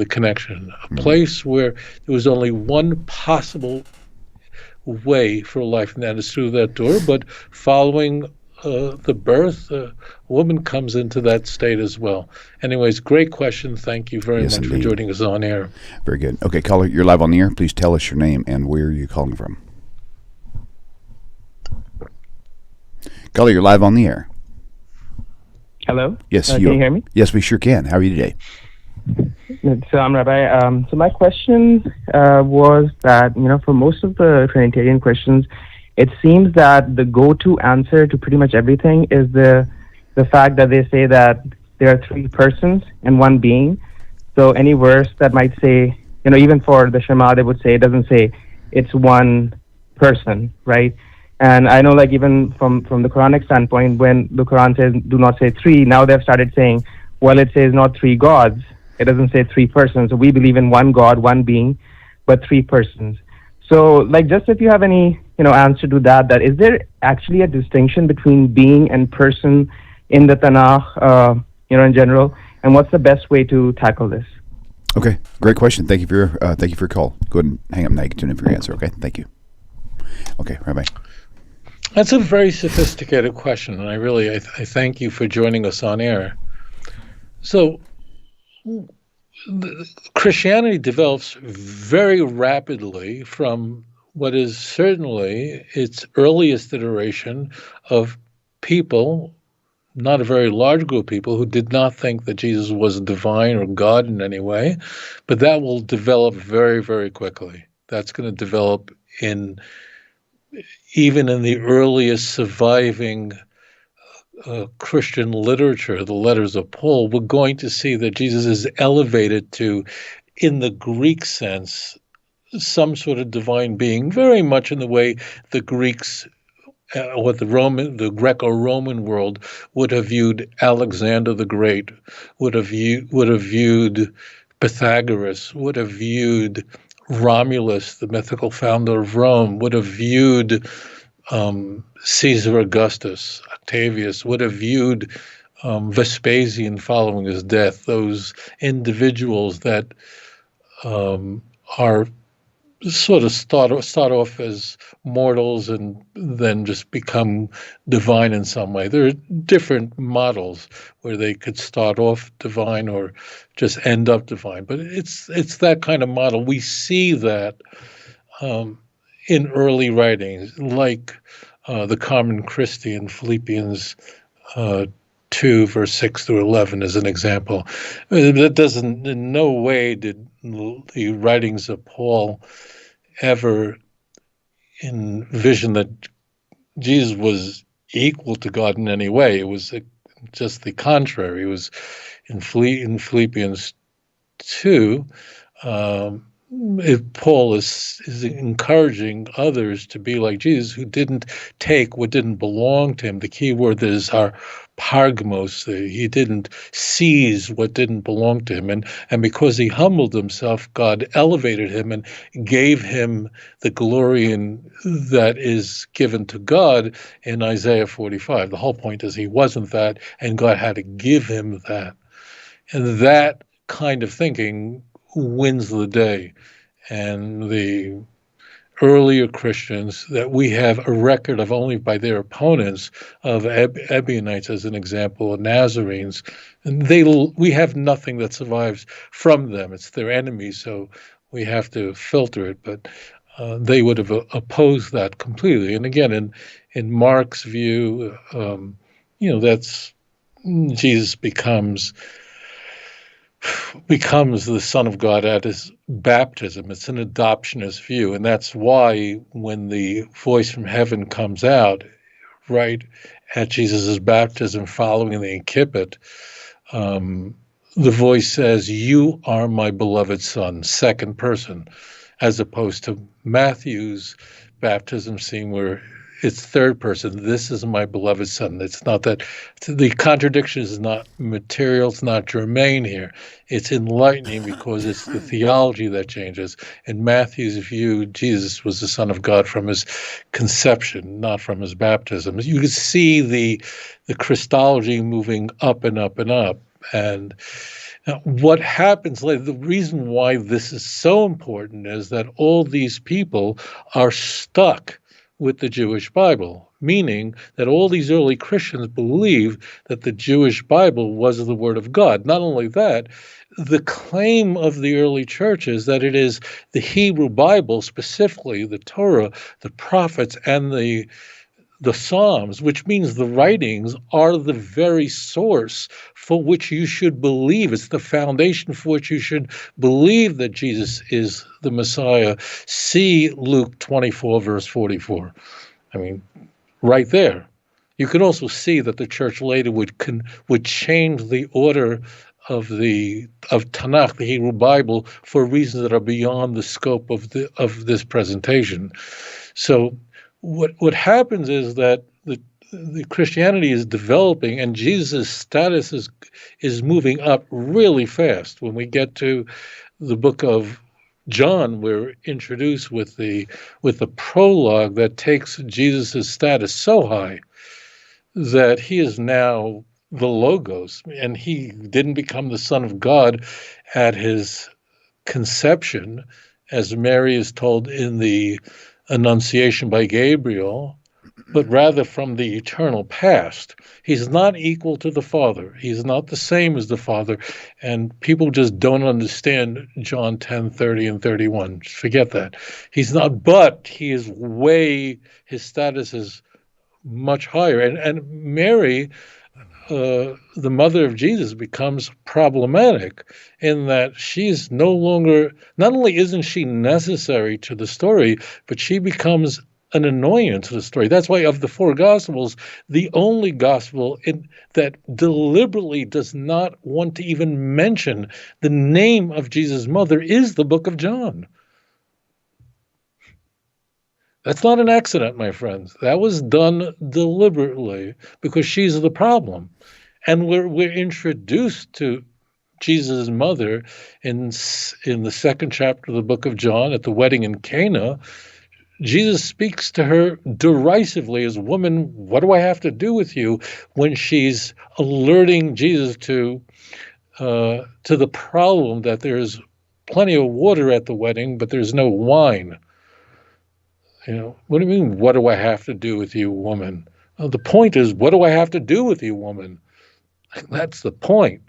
connection. A place where there was only one possible way for life, and that is through that door. But following the birth, a woman comes into that state as well. Anyways, great question. Thank you very much for joining us on air. Very good. Okay, caller, you're live on the air. Please tell us your name and where you're calling from. Caller, you're live on the air. Hello? Yes, can you hear me? Yes, we sure can. How are you today? So I'm Rabbi. So my question was that, for most of the Trinitarian questions, it seems that the go-to answer to pretty much everything is the fact that they say that there are three persons and one being. So any verse that might say, even for the Shema, they would say, it doesn't say it's one person, right? And I know, even from the Quranic standpoint, when the Quran says, do not say three, now they've started saying, well, it says not three gods. It doesn't say three persons. So we believe in one God, one being, but three persons. So, just if you have any, answer to that is there actually a distinction between being and person in the Tanakh, in general? And what's the best way to tackle this? Okay, great question. Thank you for your call. Go ahead and hang up now. You can tune in for your answer. Okay, thank you. Okay, Rabbi. That's a very sophisticated question, and I thank you for joining us on air. So, Christianity develops very rapidly from what is certainly its earliest iteration of people, not a very large group of people, who did not think that Jesus was divine or God in any way, but that will develop very, very quickly. That's going to develop even in the earliest surviving Christian literature, the letters of Paul. We're going to see that Jesus is elevated to, in the Greek sense, some sort of divine being, very much in the way the Greeks or the Greco-Roman world would have viewed Alexander the Great, would have viewed Pythagoras, would have viewed Romulus, the mythical founder of Rome, would have viewed Caesar Augustus, Octavius, would have viewed Vespasian following his death. Those individuals that are sort of start off as mortals and then just become divine in some way. There are different models where they could start off divine or just end up divine, but it's that kind of model. We see that in early writings, like the Common Christi in Philippians 2, verse 6 through 11 as an example. That doesn't, in no way did the writings of Paul ever envision that Jesus was equal to God in any way. It was just the contrary. It was in Philippians 2, Paul is encouraging others to be like Jesus, who didn't take what didn't belong to him. The key word is our pargmos. He didn't seize what didn't belong to him. And because he humbled himself, God elevated him and gave him the glory that is given to God in Isaiah 45. The whole point is he wasn't that, and God had to give him that. And that kind of thinking wins the day. And the earlier Christians that we have a record of only by their opponents of Ebionites, as an example, of Nazarenes, and we have nothing that survives from them. It's their enemies, so we have to filter it. But they would have opposed that completely. And again, in Mark's view, that's Jesus becomes the Son of God at his baptism. It's an adoptionist view, and that's why when the voice from heaven comes out, right at Jesus' baptism, following the incipit, the voice says, "You are my beloved Son," second person, as opposed to Matthew's baptism scene where it's third person. "This is my beloved Son." It's not that the contradiction is not material, it's not germane here. It's enlightening because it's the theology that changes. In Matthew's view, Jesus was the Son of God from his conception, not from his baptism. You can see the Christology moving up and up and up. And what happens later, the reason why this is so important is that all these people are stuck with the Jewish Bible, meaning that all these early Christians believe that the Jewish Bible was the Word of God. Not only that, the claim of the early church is that it is the Hebrew Bible, specifically the Torah, the prophets, and the Psalms, which means the writings are the very source for which you should believe. It's the foundation for which you should believe that Jesus is the Messiah. See Luke 24, verse 44. I mean, right there. You can also see that the church later would change the order of Tanakh, the Hebrew Bible, for reasons that are beyond the scope of this presentation. So what happens is that the Christianity is developing, and Jesus' status is moving up really fast. When we get to the book of John, we're introduced with the prologue that takes Jesus' status so high that he is now the Logos, and he didn't become the Son of God at his conception, as Mary is told in the Annunciation by Gabriel, but rather from the eternal past. He's not equal to the Father. He's not the same as the Father, and people just don't understand John 10, 30, and 31. Just forget that. He's not, but he is his status is much higher. And Mary, the mother of Jesus, becomes problematic in that she's no longer, not only isn't she necessary to the story, but she becomes an annoyance to the story. That's why of the four Gospels, the only Gospel that deliberately does not want to even mention the name of Jesus' mother is the book of John. That's not an accident, my friends. That was done deliberately because she's the problem. And we're introduced to Jesus' mother in the second chapter of the book of John at the wedding in Cana. Jesus speaks to her derisively as, "Woman, what do I have to do with you?" when she's alerting Jesus to the problem that there's plenty of water at the wedding, but there's no wine. What do you mean, what do I have to do with you, woman? The point is, what do I have to do with you, woman? That's the point.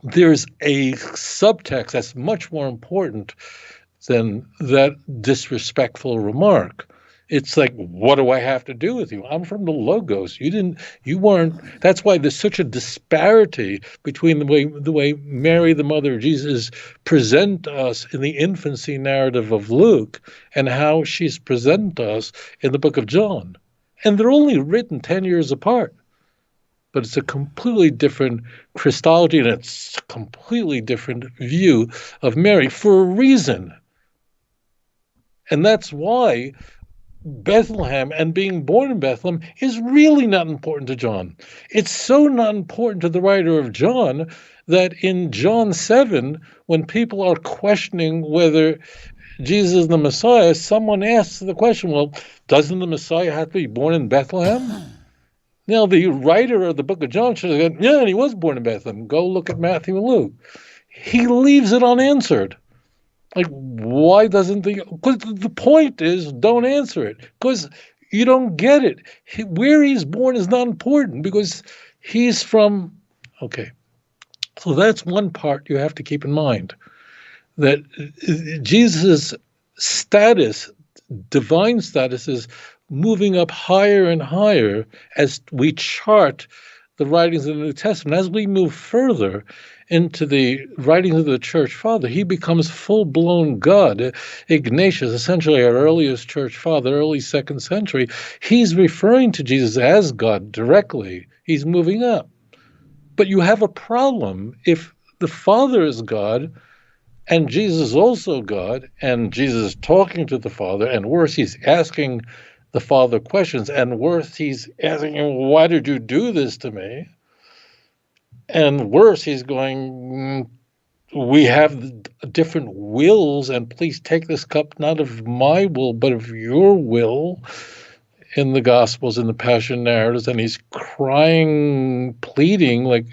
There's a subtext that's much more important than that disrespectful remark. It's like, what do I have to do with you? I'm from the Logos. You weren't. That's why there's such a disparity between the way Mary, the mother of Jesus, present us in the infancy narrative of Luke and how she's present us in the book of John. And they're only written 10 years apart. But it's a completely different Christology, and it's a completely different view of Mary for a reason. And that's why Bethlehem and being born in Bethlehem is really not important to John. It's so not important to the writer of John that in John 7, when people are questioning whether Jesus is the Messiah, someone asks the question, well, doesn't the Messiah have to be born in Bethlehem? Now, the writer of the book of John should have said, yeah, he was born in Bethlehem. Go look at Matthew and Luke. He leaves it unanswered. Like, why doesn't because the point is, don't answer it. Because you don't get it. Where he's born is not important because he's from, okay. So that's one part you have to keep in mind. That Jesus' status, divine status, is moving up higher and higher as we chart the writings of the New Testament. As we move further into the writings of the Church Father, he becomes full-blown God. Ignatius, essentially our earliest Church Father, early 2nd century, he's referring to Jesus as God directly. He's moving up. But you have a problem if the Father is God and Jesus is also God, and Jesus is talking to the Father, and worse, he's asking the Father questions, and worse, he's asking him, why did you do this to me? And worse, he's going, we have different wills, and please take this cup not of my will, but of your will, in the Gospels, in the Passion narratives, and he's crying, pleading, like,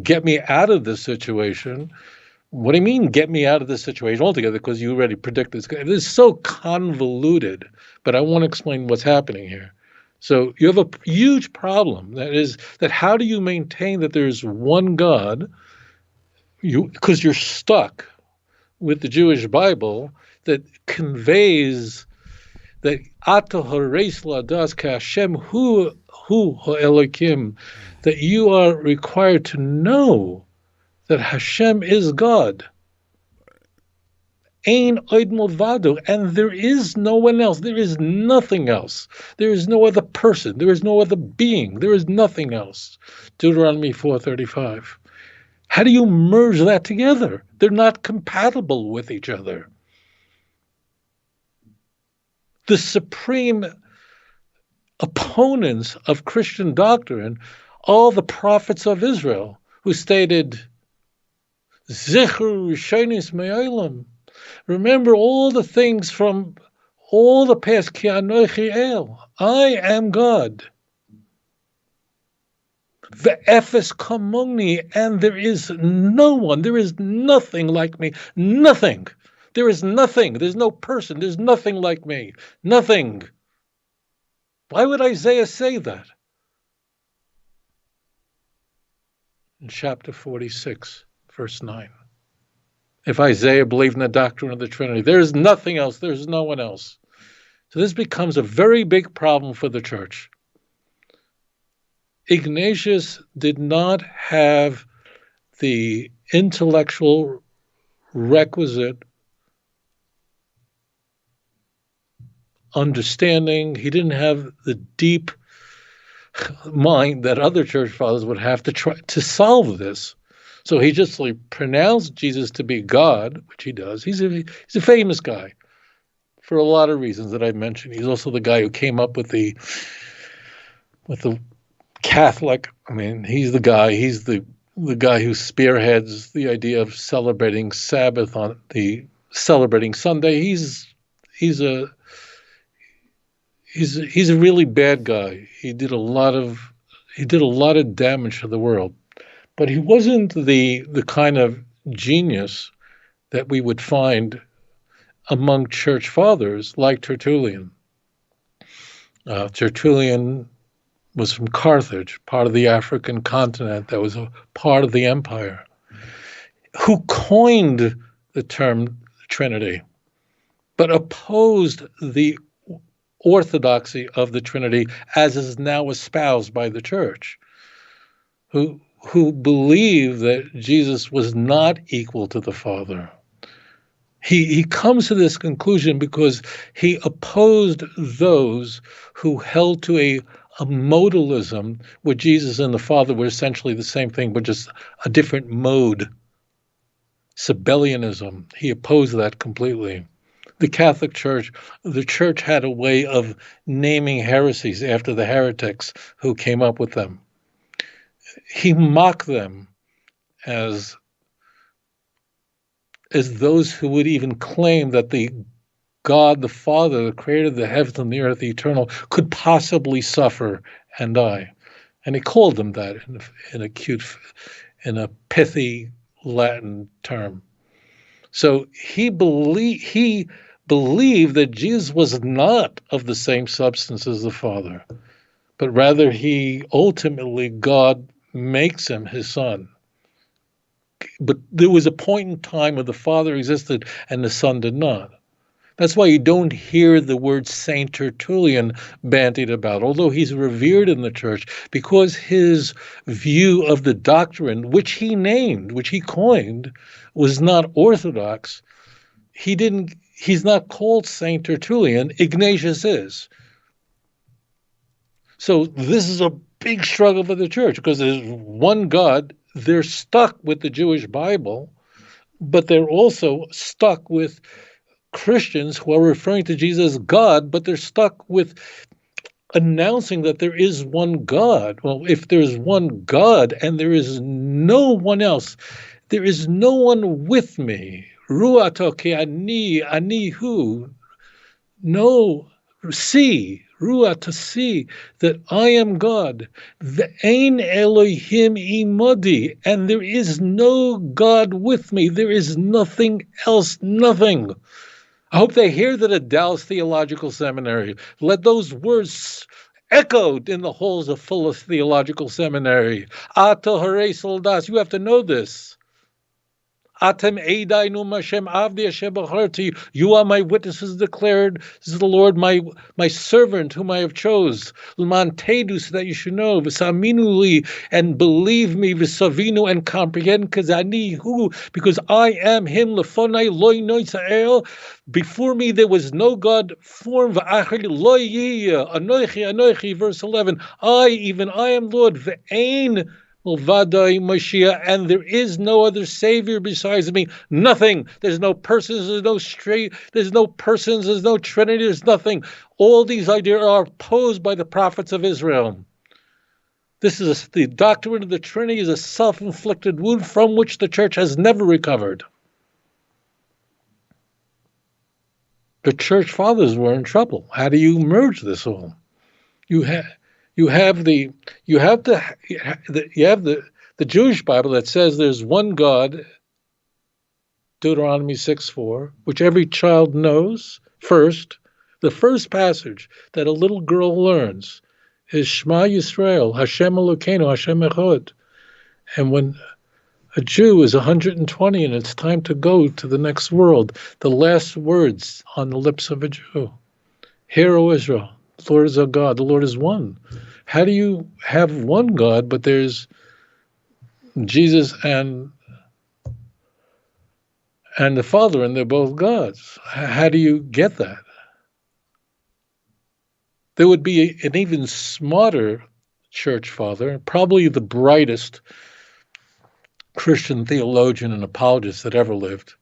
get me out of this situation. What do you mean, get me out of this situation altogether? Because you already predicted this. It is so convoluted, but I want to explain what's happening here. So you have a huge problem. That is, that how do you maintain that there's one God? Because you're stuck with the Jewish Bible that conveys that Ata hareis ladas ka Hashem hu Elokim, that you are required to know that Hashem is God. Ein od milvado, and there is no one else. There is nothing else. There is no other person. There is no other being. There is nothing else. Deuteronomy 4:35. How do you merge that together? They're not compatible with each other. The supreme opponents of Christian doctrine, all the prophets of Israel, who stated, Zichru Rishonis Me'olam, remember all the things from all the past, Ki Anochi El, I am God. Ve'efes kamoni, and there is no one, there is nothing like me, nothing. There is nothing, there's no person, there's nothing like me, nothing. Why would Isaiah say that? In chapter 46, verse 9. If Isaiah believed in the doctrine of the Trinity, there is nothing else, there's no one else. So this becomes a very big problem for the church. Ignatius did not have the intellectual requisite understanding. He didn't have the deep mind that other church fathers would have to try to solve this. So he just pronounced Jesus to be God, which he does. He's a famous guy for a lot of reasons that I mentioned. He's also the guy who came up with the Catholic. I mean, he's the guy who spearheads the idea of celebrating Sabbath on the celebrating Sunday. He's a really bad guy. He did a lot of damage to the world. But he wasn't the kind of genius that we would find among church fathers like Tertullian. Tertullian was from Carthage, part of the African continent that was a part of the empire, who coined the term Trinity, but opposed the orthodoxy of the Trinity as is now espoused by the church, who believe that Jesus was not equal to the Father. He comes to this conclusion because he opposed those who held to a modalism where Jesus and the Father were essentially the same thing, but just a different mode. Sabellianism. He opposed that completely. The Catholic Church, the church had a way of naming heresies after the heretics who came up with them. He mocked them as those who would even claim that the God, the Father, the creator of the heavens and the earth, the eternal, could possibly suffer and die. And he called them that in a pithy Latin term. So he believed that Jesus was not of the same substance as the Father, but rather God makes him his son. But there was a point in time where the Father existed and the Son did not. That's why you don't hear the word Saint Tertullian bandied about, although he's revered in the church, because his view of the doctrine, which he coined, was not orthodox. He's not called Saint Tertullian. Ignatius is. So this is a big struggle for the church, because there's one God. They're stuck with the Jewish Bible, but they're also stuck with Christians who are referring to Jesus as God, but they're stuck with announcing that there is one God. Well, if there's one God and there is no one else, there is no one with me. Ruato ki ani hu. No, see. Ruah, to see that I am God. Ve'ein Elohim imodi, and there is no God with me. There is nothing else, nothing. I hope they hear that at Dallas Theological Seminary. Let those words echoed in the halls of Fuller Theological Seminary. Ato hare soldas, you have to know this. Atem Eidai Num Hashem Avdi Hashem Bacharti. You are my witnesses declared. This is the Lord, my servant whom I have chose. L'man tedu, so that you should know. V'saminu li, and believe me. V'savinu, and comprehend. Kazani hu, because I am him. Lefonai loy noitzael. Before me there was no God formed. V'achar loy yiyah. Anoichi, verse 11. I am Lord. V'ein Vadai Mashiach, and there is no other Savior besides me. Nothing. There's no persons, there's no Trinity, there's nothing. All these ideas are posed by the prophets of Israel. The doctrine of the Trinity is a self-inflicted wound from which the church has never recovered. The church fathers were in trouble. How do you merge this all? You have the Jewish Bible that says there's one God, Deuteronomy 6:4, which every child knows first. The first passage that a little girl learns is Shema Yisrael, Hashem Elokeinu, Hashem Echad. And when a Jew is 120 and it's time to go to the next world, the last words on the lips of a Jew, Hear, O Israel, the Lord is our God, the Lord is one. How do you have one God, but there's Jesus and the Father, and they're both gods? How do you get that? There would be an even smarter church father, probably the brightest Christian theologian and apologist that ever lived.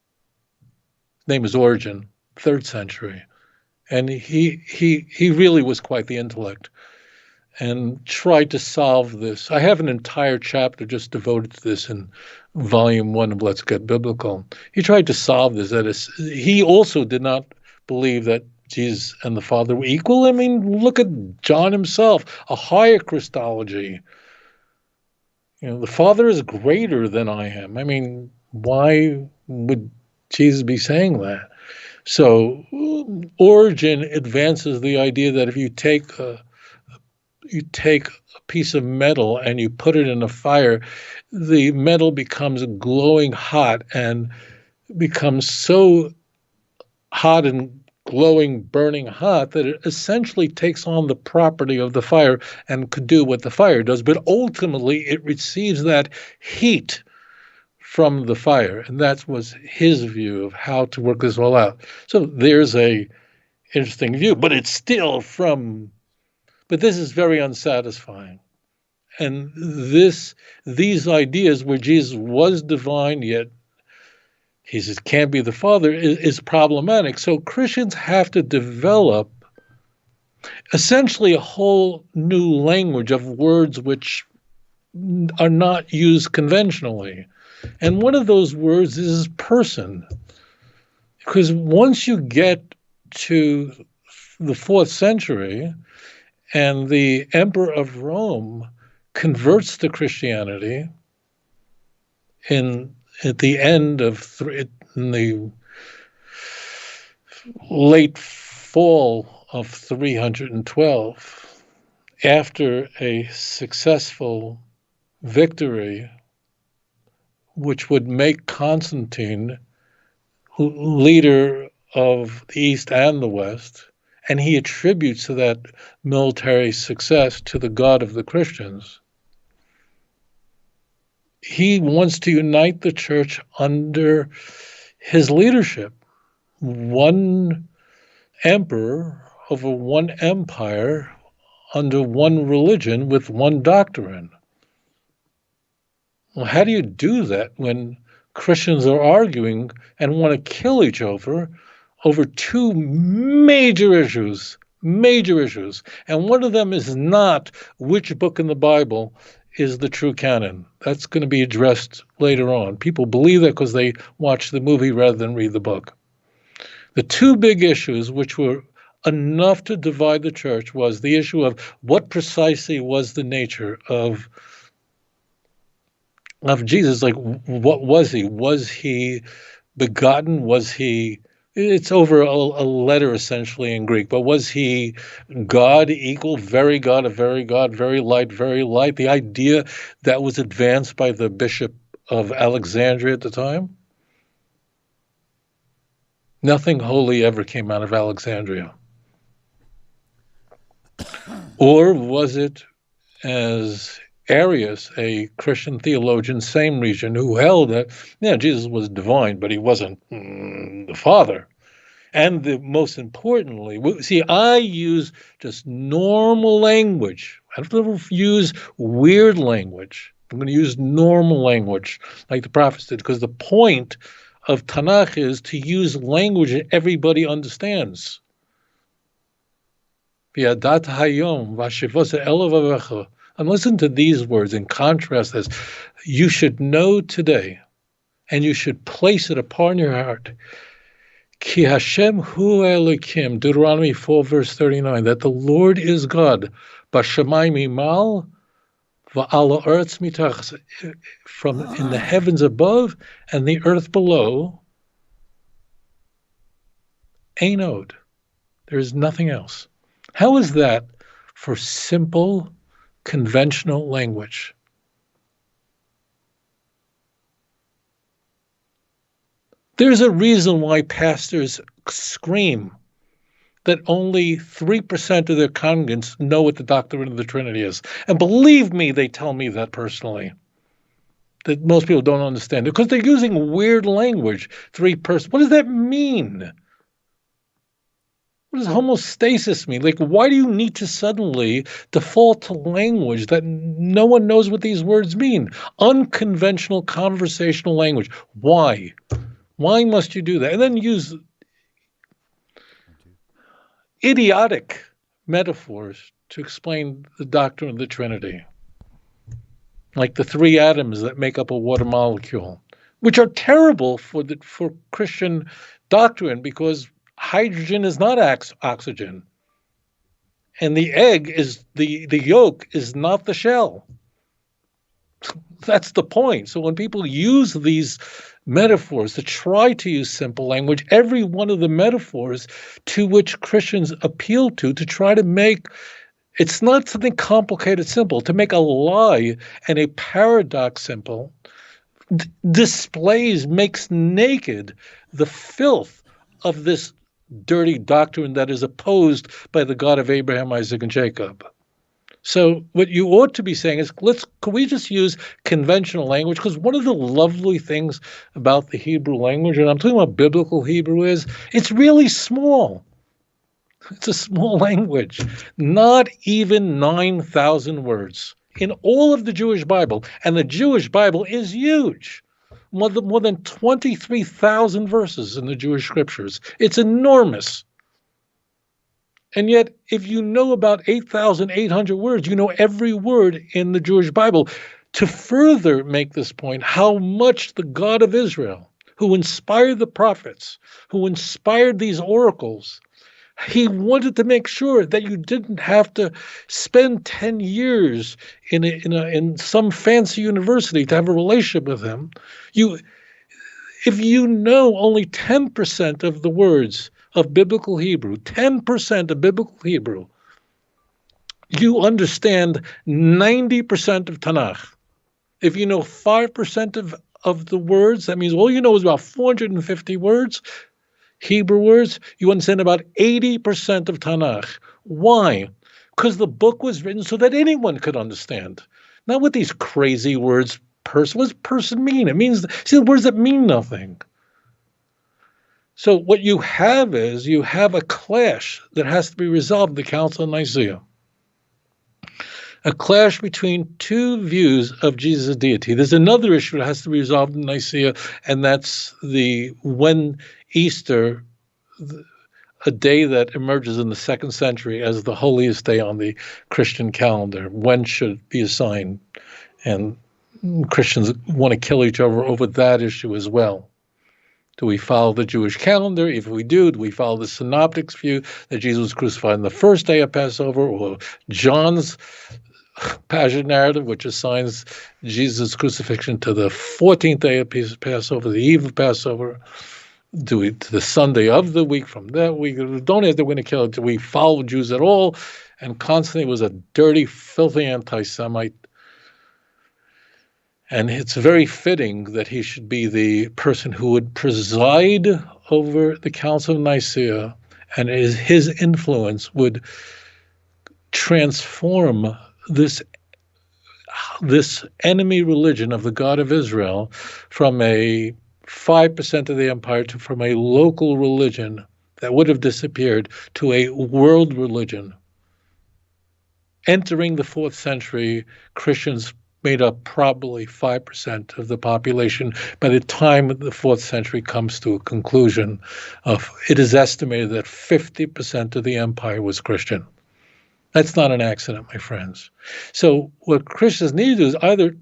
His name is Origen, 3rd century. And he really was quite the intellect and tried to solve this. I have an entire chapter just devoted to this in volume 1 of Let's Get Biblical. He tried to solve this. He also did not believe that Jesus and the Father were equal. I mean, look at John himself, a higher Christology. The Father is greater than I am. I mean, why would Jesus be saying that? So Origen advances the idea that if you take a piece of metal and you put it in a fire, the metal becomes glowing hot and becomes so hot and glowing, burning hot that it essentially takes on the property of the fire and could do what the fire does. But ultimately, it receives that heat from the fire, and that was his view of how to work this all out. So there's a interesting view, but it's still but this is very unsatisfying. And these ideas where Jesus was divine, yet he says can't be the Father, is problematic. So Christians have to develop essentially a whole new language of words which are not used conventionally. And one of those words is person. Because once you get to the 4th century and the Emperor of Rome converts to Christianity at the end of in the late fall of 312, after a successful victory which would make Constantine leader of the East and the West, and he attributes to that military success to the God of the Christians. He wants to unite the church under his leadership. One emperor over one empire under one religion with one doctrine. Well, how do you do that when Christians are arguing and want to kill each other over two major issues? And one of them is not which book in the Bible is the true canon. That's going to be addressed later on. People believe that because they watch the movie rather than read the book. The two big issues which were enough to divide the church was the issue of what precisely was the nature of Jesus. Like, what was he? Was he begotten? Was he, it's over a letter essentially in Greek, but was he God, equal, very God, a very God, very light, very light? The idea that was advanced by the bishop of Alexandria at the time. Nothing holy ever came out of Alexandria. Or was it, as Arius, a Christian theologian, same region, who held that, yeah, Jesus was divine, but he wasn't the Father. And most importantly, see, I use just normal language. I don't use weird language. I'm going to use normal language like the prophets did, because the point of Tanakh is to use language that everybody understands. And listen to these words in contrast as you should know today, and you should place it upon your heart. Ki Hashem hu Elokim, Deuteronomy 4, verse 39, that the Lord is God, Bashamayim imal, va'al ha'aretz mitach, from in the heavens above and the earth below. Ein od. There is nothing else. How is that for simple, conventional language? There's a reason why pastors scream that only 3% of their congregants know what the doctrine of the Trinity is. And believe me, they tell me that personally, that most people don't understand it, because they're using weird language. 3%. What does that mean? What does homostasis mean? Like, why do you need to suddenly default to language that no one knows what these words mean? Unconventional conversational language. Why? Why must you do that? And then use idiotic metaphors to explain the doctrine of the Trinity, like the three atoms that make up a water molecule, which are terrible for Christian doctrine, because hydrogen is not oxygen, and the egg is the yolk is not the shell. That's the point. So when people use these metaphors to try to use simple language, every one of the metaphors to which Christians appeal to try to make, it's not something complicated simple, to make a lie and a paradox simple, makes naked the filth of this dirty doctrine that is opposed by the God of Abraham, Isaac, and Jacob. So what you ought to be saying is, can we just use conventional language? Because one of the lovely things about the Hebrew language, and I'm talking about biblical Hebrew, is it's really small. It's a small language. Not even 9,000 words in all of the Jewish Bible. And the Jewish Bible is huge. More than 23,000 verses in the Jewish scriptures. It's enormous. And yet, if you know about 8,800 words, you know every word in the Jewish Bible. To further make this point, how much the God of Israel, who inspired the prophets, who inspired these oracles, He wanted to make sure that you didn't have to spend 10 years in some fancy university to have a relationship with him. If you know only 10% of the words of biblical Hebrew, 10% of biblical Hebrew, you understand 90% of Tanakh. If you know 5% of the words, that means all you know is about 450 words, Hebrew words, you understand about 80% of Tanakh. Why? Because the book was written so that anyone could understand. Not with these crazy words, person. What does person mean? It means, see, the words that mean nothing. So what you have is, you have a clash that has to be resolved at the Council of Nicaea. A clash between two views of Jesus' deity. There's another issue that has to be resolved in Nicaea, and that's when Easter, a day that emerges in the 2nd century as the holiest day on the Christian calendar, when should it be assigned? And Christians want to kill each other over that issue as well. Do we follow the Jewish calendar? If we do we follow the Synoptics' view that Jesus was crucified on the first day of Passover, or John's Passion narrative, which assigns Jesus' crucifixion to the 14th day of Passover, the eve of Passover? Do we to the Sunday of the week from that week? Don't have to win a kill. Do we follow Jews at all? And Constantine was a dirty, filthy anti-Semite. And it's very fitting that he should be the person who would preside over the Council of Nicaea, and his influence would transform this enemy religion of the God of Israel from a 5% of the empire from a local religion that would have disappeared to a world religion. Entering the 4th century, Christians made up probably 5% of the population. By the time the 4th century comes to a conclusion, it is estimated that 50% of the empire was Christian. That's not an accident, my friends. So what Christians need to do is either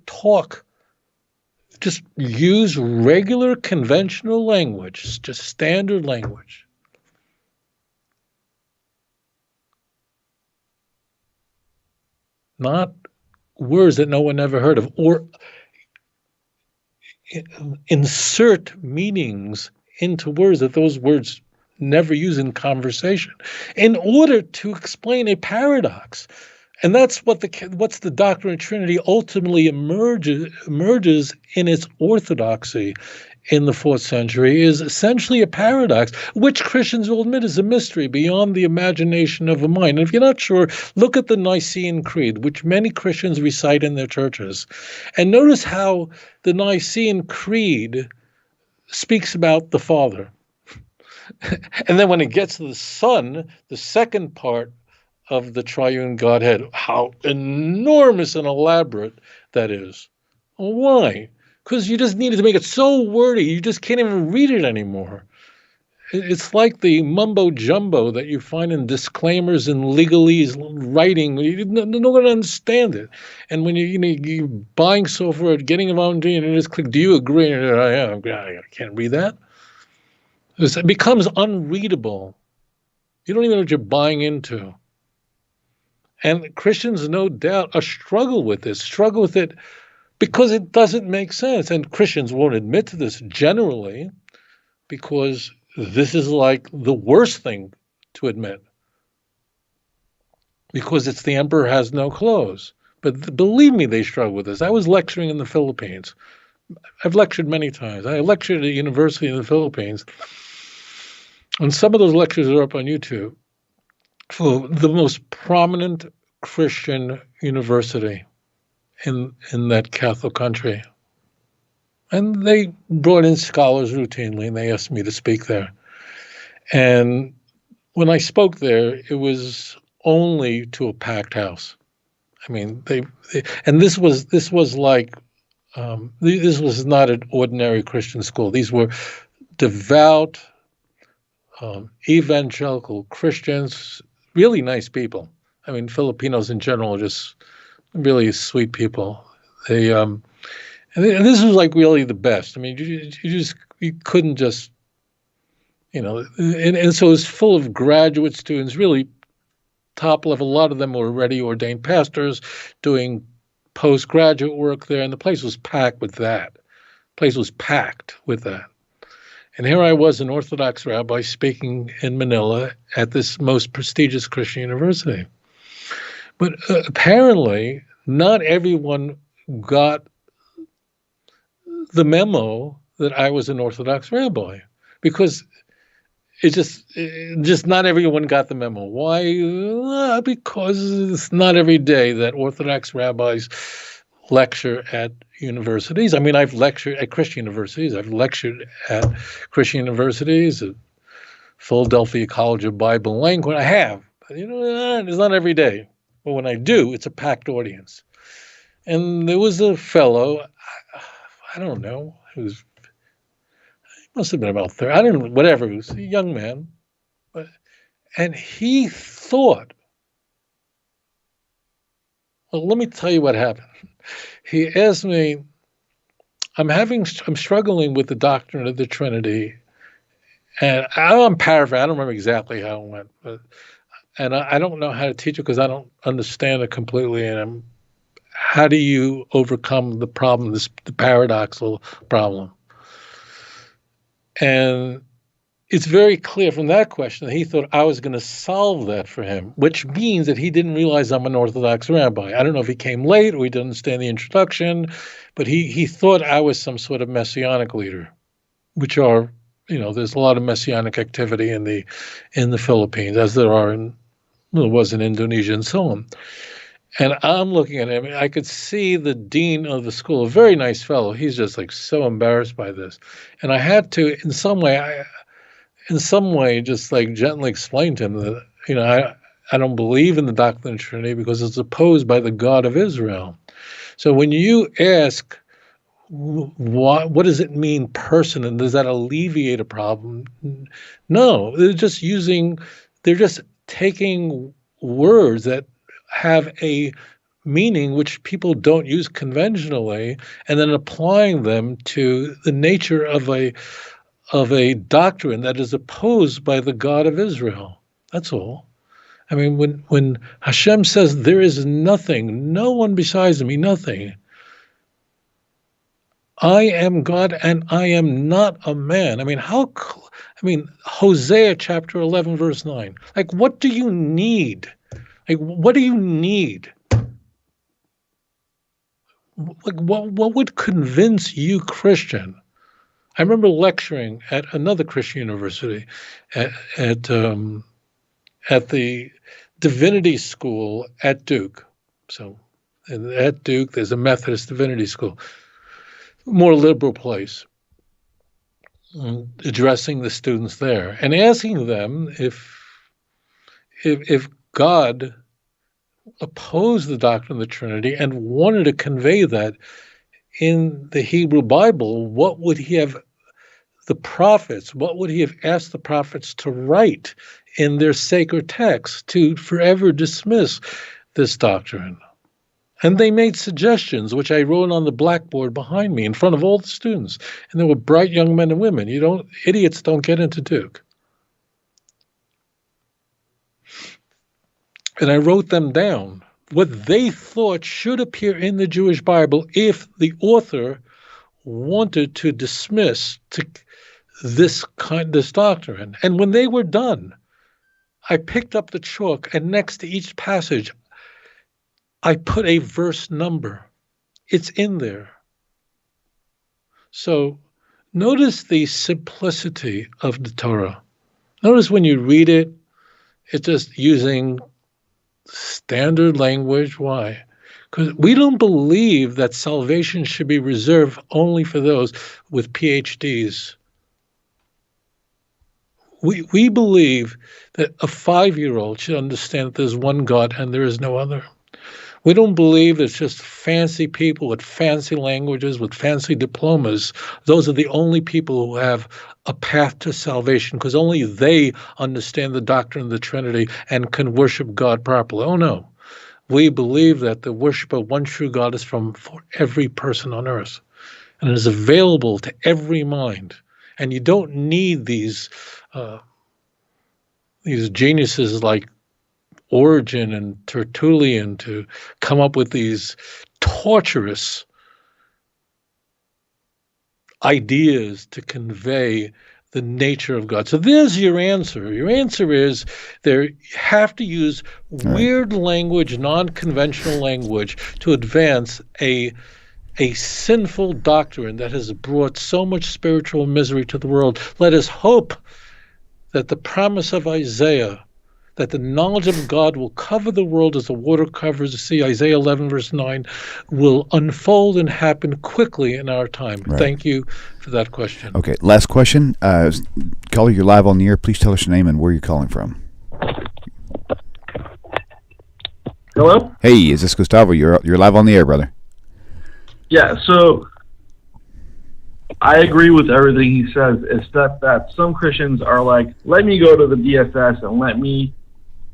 just use regular conventional language, just standard language. Not words that no one ever heard of, or insert meanings into words that those words never use in conversation, in order to explain a paradox. And that's what's the Doctrine of Trinity ultimately emerges in its orthodoxy in the 4th century, is essentially a paradox, which Christians will admit is a mystery beyond the imagination of a mind. And if you're not sure, look at the Nicene Creed, which many Christians recite in their churches, and notice how the Nicene Creed speaks about the Father. And then when it gets to the Son, the second part of the triune Godhead, how enormous and elaborate that is. Why? Because you just needed to make it so wordy, you just can't even read it anymore. It's like the mumbo jumbo that you find in disclaimers and legalese writing. No one understands it. And when you're buying software, getting a volunteer, and you just click, do you agree? And I can't read that. It becomes unreadable. You don't even know what you're buying into. And Christians, no doubt, struggle with it because it doesn't make sense. And Christians won't admit to this generally because this is like the worst thing to admit, because it's the emperor has no clothes. But believe me, they struggle with this. I was lecturing in the Philippines. I've lectured many times. I lectured at a university in the Philippines. And some of those lectures are up on YouTube, for the most prominent Christian university in that Catholic country. And they brought in scholars routinely, and they asked me to speak there. And when I spoke there, it was only to a packed house. I mean, and this was not an ordinary Christian school. These were devout, evangelical Christians, really nice people. I mean, Filipinos in general are just really sweet people. They and this was like really the best. I mean, you couldn't just And so it's full of graduate students, really top level. A lot of them were already ordained pastors doing postgraduate work there, and the place was packed with that. And here I was, an Orthodox rabbi, speaking in Manila at this most prestigious Christian university. But apparently, not everyone got the memo that I was an Orthodox rabbi, because it's just not everyone got the memo. Why? Because it's not every day that Orthodox rabbis lecture at universities. I mean, I've lectured at Christian universities. I've lectured at Christian universities, at Philadelphia College of Bible and Language. I have. But, it's not every day. But when I do, it's a packed audience. And there was a fellow, I don't know, he must have been about 30, I don't know, whatever, he was a young man. And he thought, well, let me tell you what happened. He asked me, I'm struggling with the doctrine of the Trinity. And I'm paraphrasing, I don't remember exactly how it went, and I don't know how to teach it because I don't understand it completely. And how do you overcome the problem, the paradoxical problem? And it's very clear from that question that he thought I was going to solve that for him, which means that he didn't realize I'm an Orthodox rabbi. I don't know if he came late or he didn't understand the introduction, but he thought I was some sort of messianic leader, which are, there's a lot of messianic activity in the Philippines, as there was in Indonesia and so on. And I'm looking at him, and I could see the dean of the school, a very nice fellow. He's just like so embarrassed by this. And I had to, in some way, just like gently explain to him that, I don't believe in the doctrine of the Trinity because it's opposed by the God of Israel. So when you ask, what does it mean person, and does that alleviate a problem? No, they're just taking words that have a meaning which people don't use conventionally, and then applying them to the nature of a doctrine that is opposed by the God of Israel. That's all. I mean, when Hashem says there is nothing, no one besides me, nothing. I am God and I am not a man. I mean, Hosea chapter 11, verse 9. Like, what do you need? Like, what do you need? Like, what would convince you, Christian? I remember lecturing at another Christian university at the divinity school at Duke. So at Duke, there's a Methodist divinity school, more liberal place, addressing the students there and asking them if God opposed the doctrine of the Trinity and wanted to convey that in the Hebrew Bible, what would he have asked the prophets to write in their sacred texts to forever dismiss this doctrine? And they made suggestions, which I wrote on the blackboard behind me in front of all the students. And they were bright young men and women. Idiots don't get into Duke. And I wrote them down, what they thought should appear in the Jewish Bible if the author wanted to dismiss this doctrine. And when they were done, I picked up the chalk, and next to each passage, I put a verse number. It's in there. So notice the simplicity of the Torah. Notice when you read it, it's just using standard language. Why? Because we don't believe that salvation should be reserved only for those with PhDs. We believe that a 5-year-old should understand that there's one God and there is no other. We don't believe it's just fancy people with fancy languages, with fancy diplomas. Those are the only people who have a path to salvation, because only they understand the doctrine of the Trinity and can worship God properly. Oh, no. We believe that the worship of one true God is for every person on earth, and it is available to every mind. And you don't need these geniuses like Origen and Tertullian to come up with these torturous ideas to convey the nature of God. So there's your answer. Your answer is you have to use weird language, non-conventional language to advance a sinful doctrine that has brought so much spiritual misery to the world. Let us hope that the promise of Isaiah, that the knowledge of God will cover the world as the water covers the sea, Isaiah 11, verse 9, will unfold and happen quickly in our time. Right. Thank you for that question. Okay, last question. Caller, you're live on the air. Please tell us your name and where you're calling from. Hello? Hey, is this Gustavo? You're live on the air, brother. Yeah, so I agree with everything he says, except that some Christians are like, let me go to the DSS and let me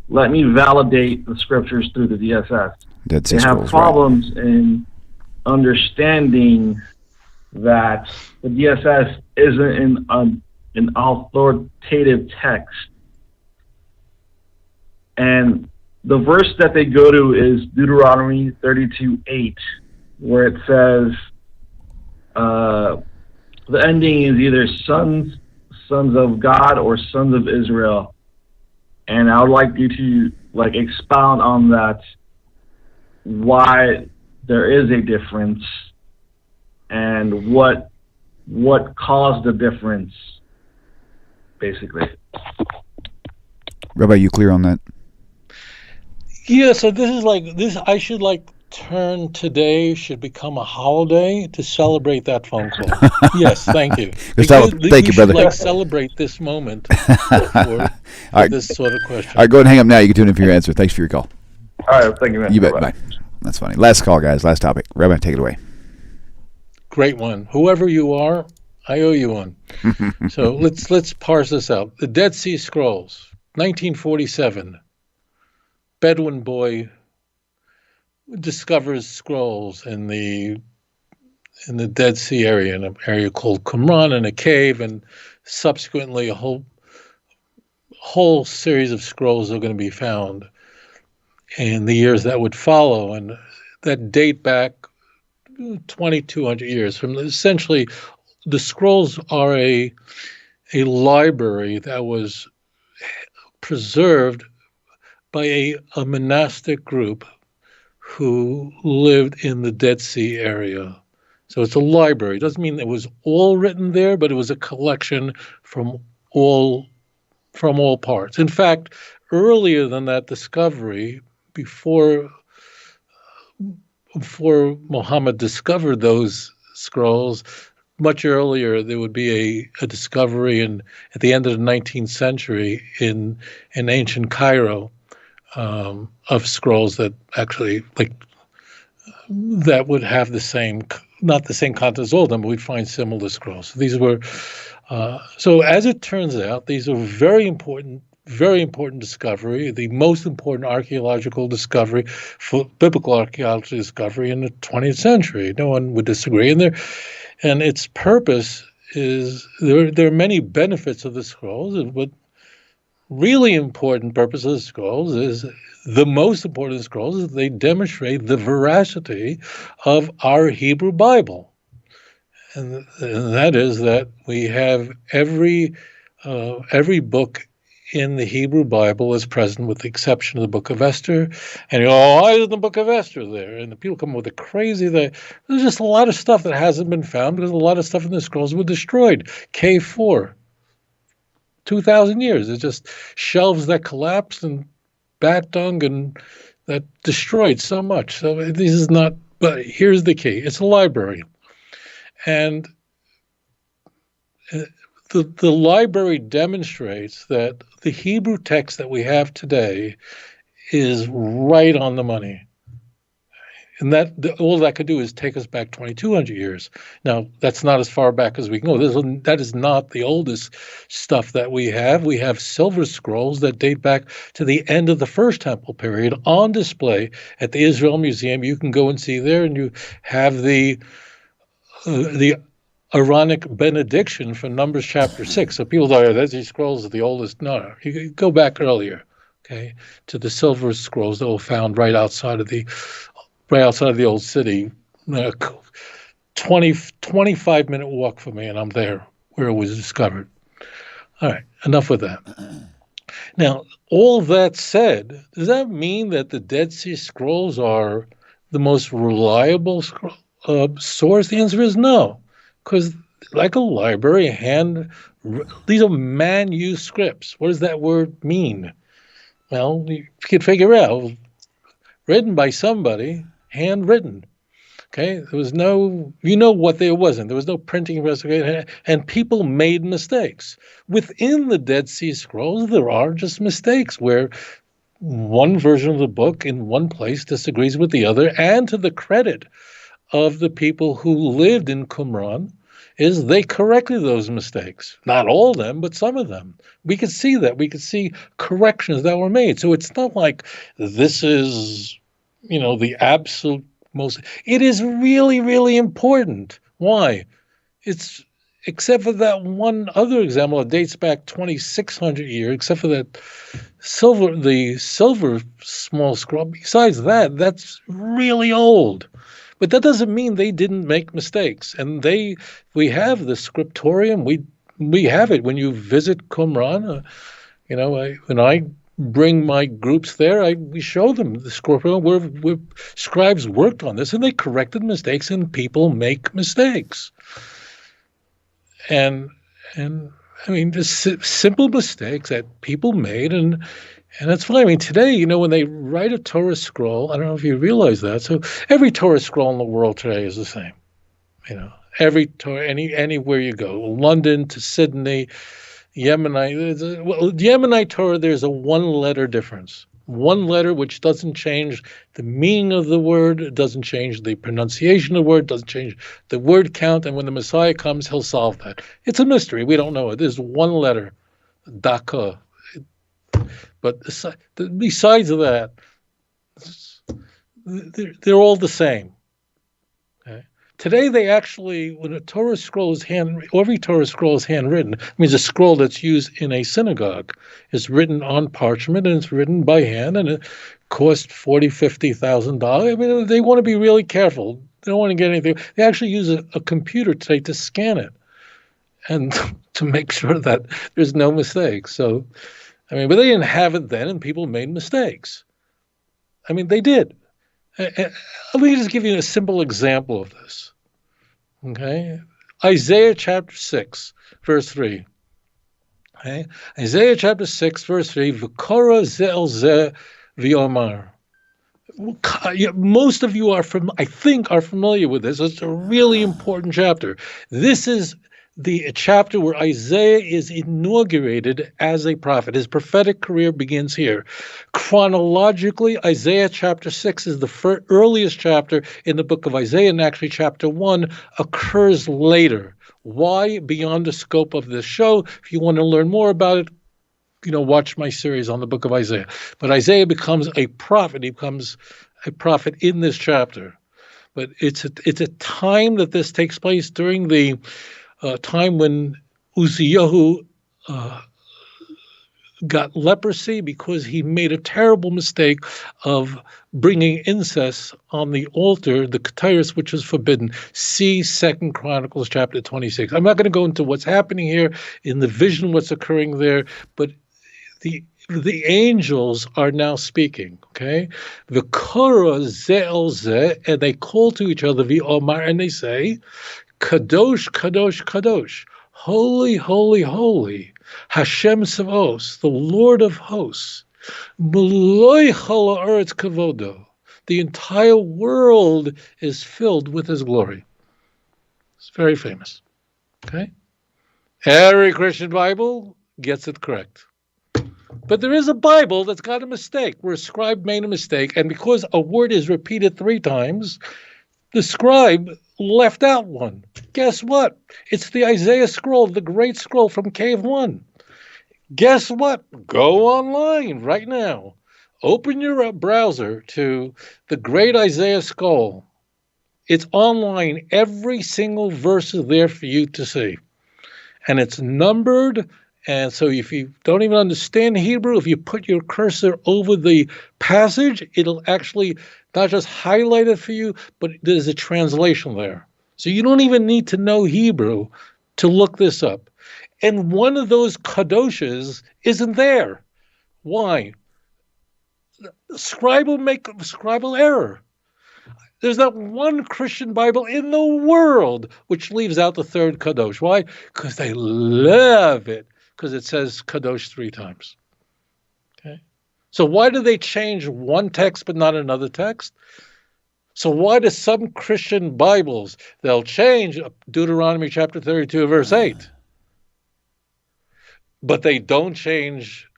validate the scriptures through the DSS. Dead Sea They have Scrolls, problems in understanding that the DSS isn't an authoritative text. And the verse that they go to is Deuteronomy 32:8, where it says the ending is either sons of God or sons of Israel. And I would like you to expound on that, why there is a difference and what caused the difference, basically. Rabbi, you clear on that? Yeah, so this is I should turn today should become a holiday to celebrate that phone call. Yes, thank you. Thank you, brother. We should celebrate this moment for this sort of question. All right, go ahead and hang up now. You can tune in for your answer. Thanks for your call. All right, thank you, man. You bet. Bye. That's funny. Last call, guys. Last topic. Rabbi, take it away. Great one. Whoever you are, I owe you one. So let's parse this out. The Dead Sea Scrolls, 1947. Bedouin boy discovers scrolls in the Dead Sea area, in an area called Qumran, in a cave, and subsequently a whole series of scrolls are going to be found in the years that would follow, and that date back 2,200 years. From essentially, the scrolls are a library that was preserved by a monastic group who lived in the Dead Sea area. So it's a library. It doesn't mean it was all written there, but it was a collection from all parts. In fact, earlier than that discovery, before Muhammad discovered those scrolls, much earlier there would be a discovery at the end of the 19th century in ancient Cairo, of scrolls that actually that would have not the same content as all of them, but we'd find similar scrolls. So these were, so as it turns out, these are very important discovery, the most important archaeological discovery, for biblical archaeological discovery in the 20th century. No one would disagree. And its purpose is, there are many benefits of the scrolls, but really important purpose of the scrolls is, the most important of the scrolls is they demonstrate the veracity of our Hebrew Bible. And that is that we have every book in the Hebrew Bible is present, with the exception of the Book of Esther. And why isn't the Book of Esther there? And the people come up with the crazy that there's just a lot of stuff that hasn't been found because a lot of stuff in the scrolls were destroyed. K4. 2,000 years. It's just shelves that collapsed and bat dung and that destroyed so much. So this is not, but here's the key. It's a library. And the library demonstrates that the Hebrew text that we have today is right on the money. And all that could do is take us back 2,200 years. Now, that's not as far back as we can go. That is not the oldest stuff that we have. We have silver scrolls that date back to the end of the First Temple period on display at the Israel Museum. You can go and see there, and you have the Aaronic benediction from Numbers chapter 6. So people thought, Dead Sea Scrolls are the oldest. No, you go back earlier, okay, to the silver scrolls that were found right outside of the old city. 25-minute walk from me, and I'm there where it was discovered. All right, enough with that. Now, all that said, does that mean that the Dead Sea Scrolls are the most reliable source? The answer is no, because like a library, these are manuscripts. What does that word mean? Well, you can figure out. Written by somebody, handwritten. Okay, there was no, what there wasn't. There was no printing investigation, and people made mistakes. Within the Dead Sea Scrolls, there are just mistakes where one version of the book in one place disagrees with the other, and to the credit of the people who lived in Qumran, is they corrected those mistakes. Not all of them, but some of them. We could see that. We could see corrections that were made. So it's not like this is, the absolute most. It is really, really important. Why? It's, except for that one other example, it dates back 2,600 years, except for that the silver small scroll. Besides that, that's really old. But that doesn't mean they didn't make mistakes. And we have the scriptorium. We have it when you visit Qumran. When I bring my groups there, we show them the scriptorium where scribes worked on this, and they corrected mistakes, and people make mistakes. And I mean, just simple mistakes that people made, and that's fine. I mean, today, when they write a Torah scroll, I don't know if you realize that. So every Torah scroll in the world today is the same. Every Torah, anywhere you go, London to Sydney, Yemenite. Yemenite Torah, there's a one-letter difference. One letter which doesn't change the meaning of the word, it doesn't change the pronunciation of the word, doesn't change the word count, and when the Messiah comes, he'll solve that. It's a mystery. We don't know it. There's one letter, Daka. But besides that, they're all the same. Okay? Today, they actually, when a Torah scroll is every Torah scroll is handwritten. It means a scroll that's used in a synagogue is written on parchment, and it's written by hand, and it costs $40,000-$50,000. I mean, they want to be really careful. They don't want to get anything. They actually use a computer today to scan it and to make sure that there's no mistakes. So, I mean, but they didn't have it then, and people made mistakes. I mean, they did. Let me just give you a simple example of this. Okay? Isaiah chapter 6, verse 3. Okay? Isaiah chapter 6, verse 3. V'kora ze'el ze v'yomar. Most of you are familiar with this. It's a really important chapter. This is the chapter where Isaiah is inaugurated as a prophet. His prophetic career begins here. Chronologically, Isaiah chapter 6 is the earliest chapter in the book of Isaiah, and actually chapter 1 occurs later. Why? Beyond the scope of this show. If you want to learn more about it, watch my series on the book of Isaiah. But Isaiah becomes a prophet. He becomes a prophet in this chapter. But it's a time that this takes place during the time when Uzziyahu got leprosy because he made a terrible mistake of bringing incest on the altar, the ketairos, which was forbidden. See 2 Chronicles chapter 26. I'm not going to go into what's happening here in the vision, what's occurring there, but the angels are now speaking, okay? V'kora ze'el ze, and they call to each other, v'omar, and they say, Kadosh, Kadosh, Kadosh, holy, holy, holy, Hashem Savos, the Lord of hosts, Muloi Chol Haaretz Kavodo. The entire world is filled with his glory. It's very famous. Okay? Every Christian Bible gets it correct. But there is a Bible that's got a mistake, where a scribe made a mistake, and because a word is repeated 3 times, the scribe left out one. Guess what? It's the Isaiah scroll, the great scroll from Cave 1. Guess what? Go online right now. Open your browser to the great Isaiah scroll It's online. Every single verse is there for you to see. And it's numbered. And so if you don't even understand Hebrew, if you put your cursor over the passage, it'll actually not just highlight it for you, but there's a translation there. So you don't even need to know Hebrew to look this up. And one of those kadoshes isn't there. Why? Scribal error. There's not one Christian Bible in the world which leaves out the third kadosh. Why? Because they love it, because it says kadosh 3 times. Okay. So why do they change one text but not another text? So why do some Christian Bibles, they'll change Deuteronomy chapter 32, verse 8, but they don't change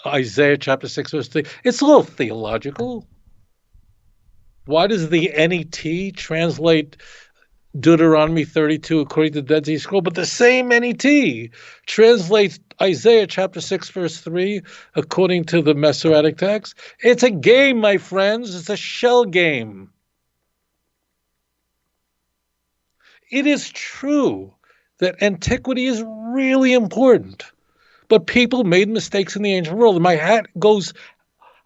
Isaiah chapter 6, verse 3. It's a little theological. Why does the NET translate Deuteronomy 32 according to the Dead Sea Scroll, but the same NET translates Isaiah chapter 6, verse 3 according to the Masoretic text? It's a game, my friends. It's a shell game. It is true that antiquity is really important, but people made mistakes in the ancient world. And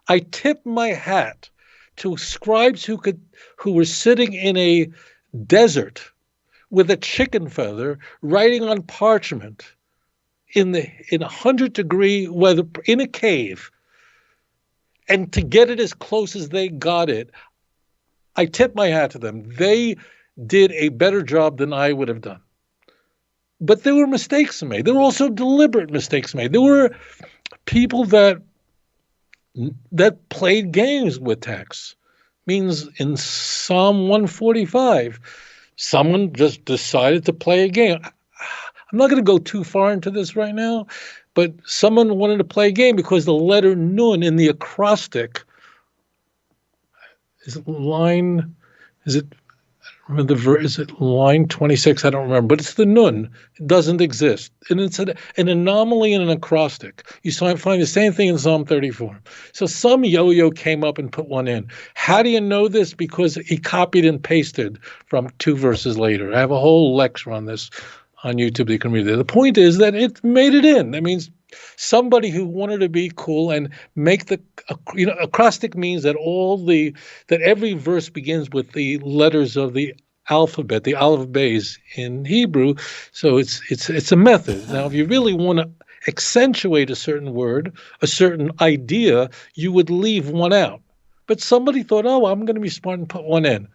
I tip my hat to scribes who were sitting in a desert with a chicken feather writing on parchment in 100-degree weather in a cave, and to get it as close as they got it, I tip my hat to them. They did a better job than I would have done. But there were mistakes made. There were also deliberate mistakes made. There were people that played games with text. Means in Psalm 145, someone just decided to play a game. I'm not going to go too far into this right now, but someone wanted to play a game because the letter Nun in the acrostic is it line 26? I don't remember, but it's the Nun. It doesn't exist. And it's an anomaly in an acrostic. You find the same thing in Psalm 34. So some yo-yo came up and put one in. How do you know this? Because he copied and pasted from 2 verses later. I have a whole lecture on this on YouTube. You can read it. The point is that it made it in. That means somebody who wanted to be cool and make acrostic means that every verse begins with the letters of the alphabet, the aleph beis in Hebrew. So it's a method. Now, if you really want to accentuate a certain word, a certain idea, you would leave one out. But somebody thought, I'm going to be smart and put one in.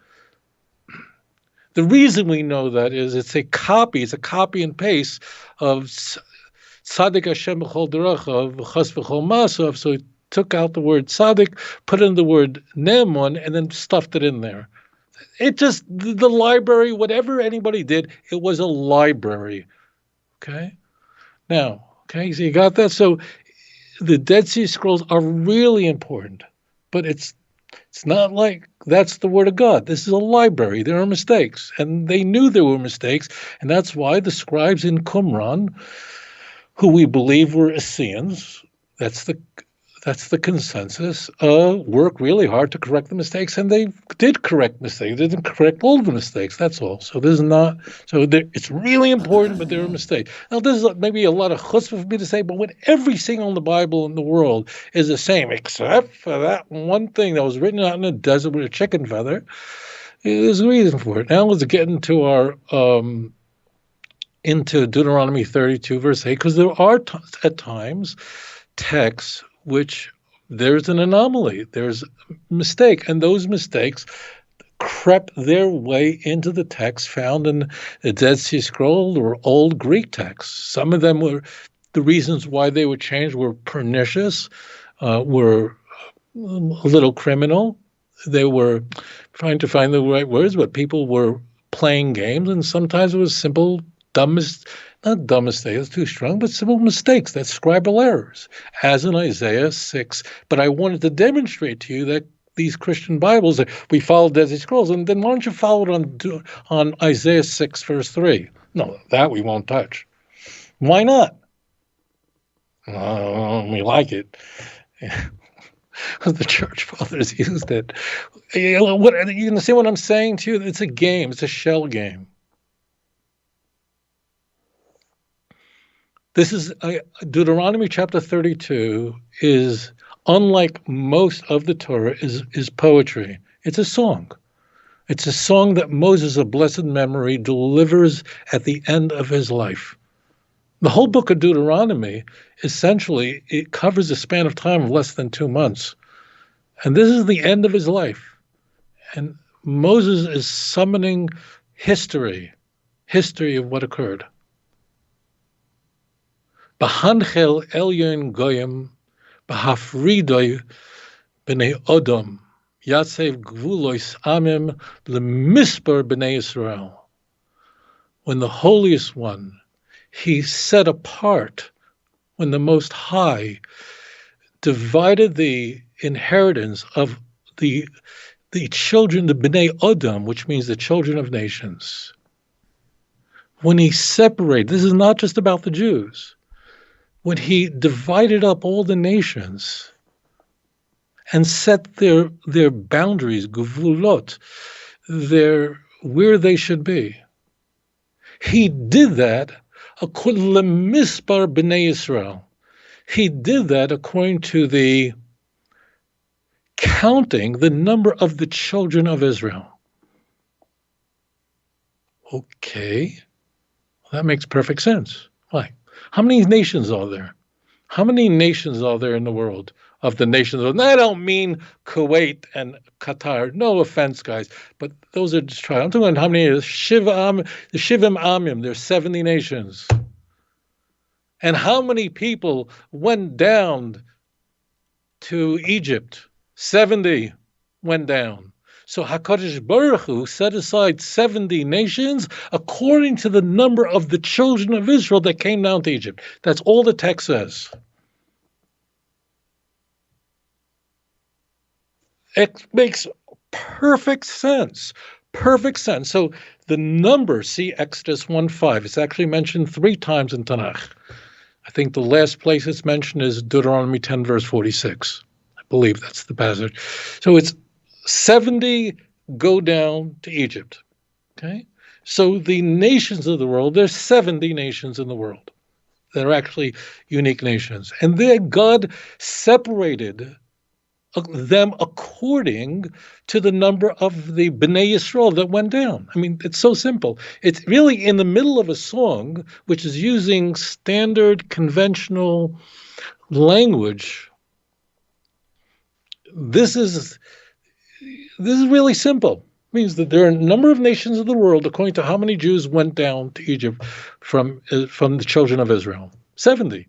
The reason we know that is it's a copy and paste of Tzadik Hashem b'chol derecha v'chas v'chol maasav. So he took out the word Tzadik, put in the word Ne'eman, and then stuffed it in there. It just, the library, whatever anybody did, it was a library. Okay? Now, so you got that? So the Dead Sea Scrolls are really important, but it's not like that's the word of God. This is a library. There are mistakes, and they knew there were mistakes, and that's why the scribes in Qumran, who we believe were Essenes, that's the consensus, worked really hard to correct the mistakes, and they did correct mistakes. They didn't correct all the mistakes, that's all. So it's really important, but there are mistakes. Now, this is maybe a lot of chutzpah for me to say, but when every single in the Bible in the world is the same, except for that one thing that was written out in the desert with a chicken feather, there's a reason for it. Now let's get into our into Deuteronomy 32, verse 8, because there are at times texts which there's an anomaly, there's a mistake, and those mistakes crept their way into the text found in the Dead Sea Scroll or Old Greek texts. Some of them were, the reasons why they were changed were pernicious, were a little criminal. They were trying to find the right words, but people were playing games, and sometimes it was simple, not dumb mistakes, that's too strong, but simple mistakes, that's scribal errors, as in Isaiah 6. But I wanted to demonstrate to you that these Christian Bibles, we follow Dead Sea Scrolls, and then why don't you follow it on Isaiah 6, verse 3? No, that we won't touch. Why not? We like it. The church fathers used it. You understand what I'm saying to you? It's a game. It's a shell game. This is Deuteronomy chapter 32 is, unlike most of the Torah, is poetry. It's a song. It's a song that Moses of blessed memory delivers at the end of his life. The whole book of Deuteronomy, essentially, it covers a span of time of less than 2 months. And this is the end of his life. And Moses is summoning history of what occurred. B'hanchel elyon goyim, b'hafridoy b'nei odom, yatsev gvulois amim l'misper b'nei Yisrael. When the holiest one, he set apart, when the Most High divided the inheritance of the children, the B'nai Odom, which means the children of nations. When he separated, this is not just about the Jews, when he divided up all the nations and set their boundaries, gevulot, where they should be. He did that according to Mispar B'nai Yisrael. He did that according to the counting the number of the children of Israel. Okay, that makes perfect sense. Why? How many nations are there? How many nations are there in the world? Of the nations, and I don't mean Kuwait and Qatar. No offense, guys, but those are just tribes. I'm talking about how many is Shivim Amim. There's 70 nations, and how many people went down to Egypt? 70 went down. So HaKadosh Baruch Hu set aside 70 nations according to the number of the children of Israel that came down to Egypt. That's all the text says. It makes perfect sense. Perfect sense. So the number, see Exodus 1:5, it's actually mentioned 3 times in Tanakh. I think the last place it's mentioned is Deuteronomy 10, verse 46. I believe that's the passage. So it's 70 go down to Egypt. Okay? So the nations of the world, there's 70 nations in the world. They're actually unique nations. And there God separated them according to the number of the B'nai Yisrael that went down. I mean, it's so simple. It's really in the middle of a song, which is using standard conventional language. This is really simple. It means that there are a number of nations of the world according to how many Jews went down to Egypt from the children of Israel. 70.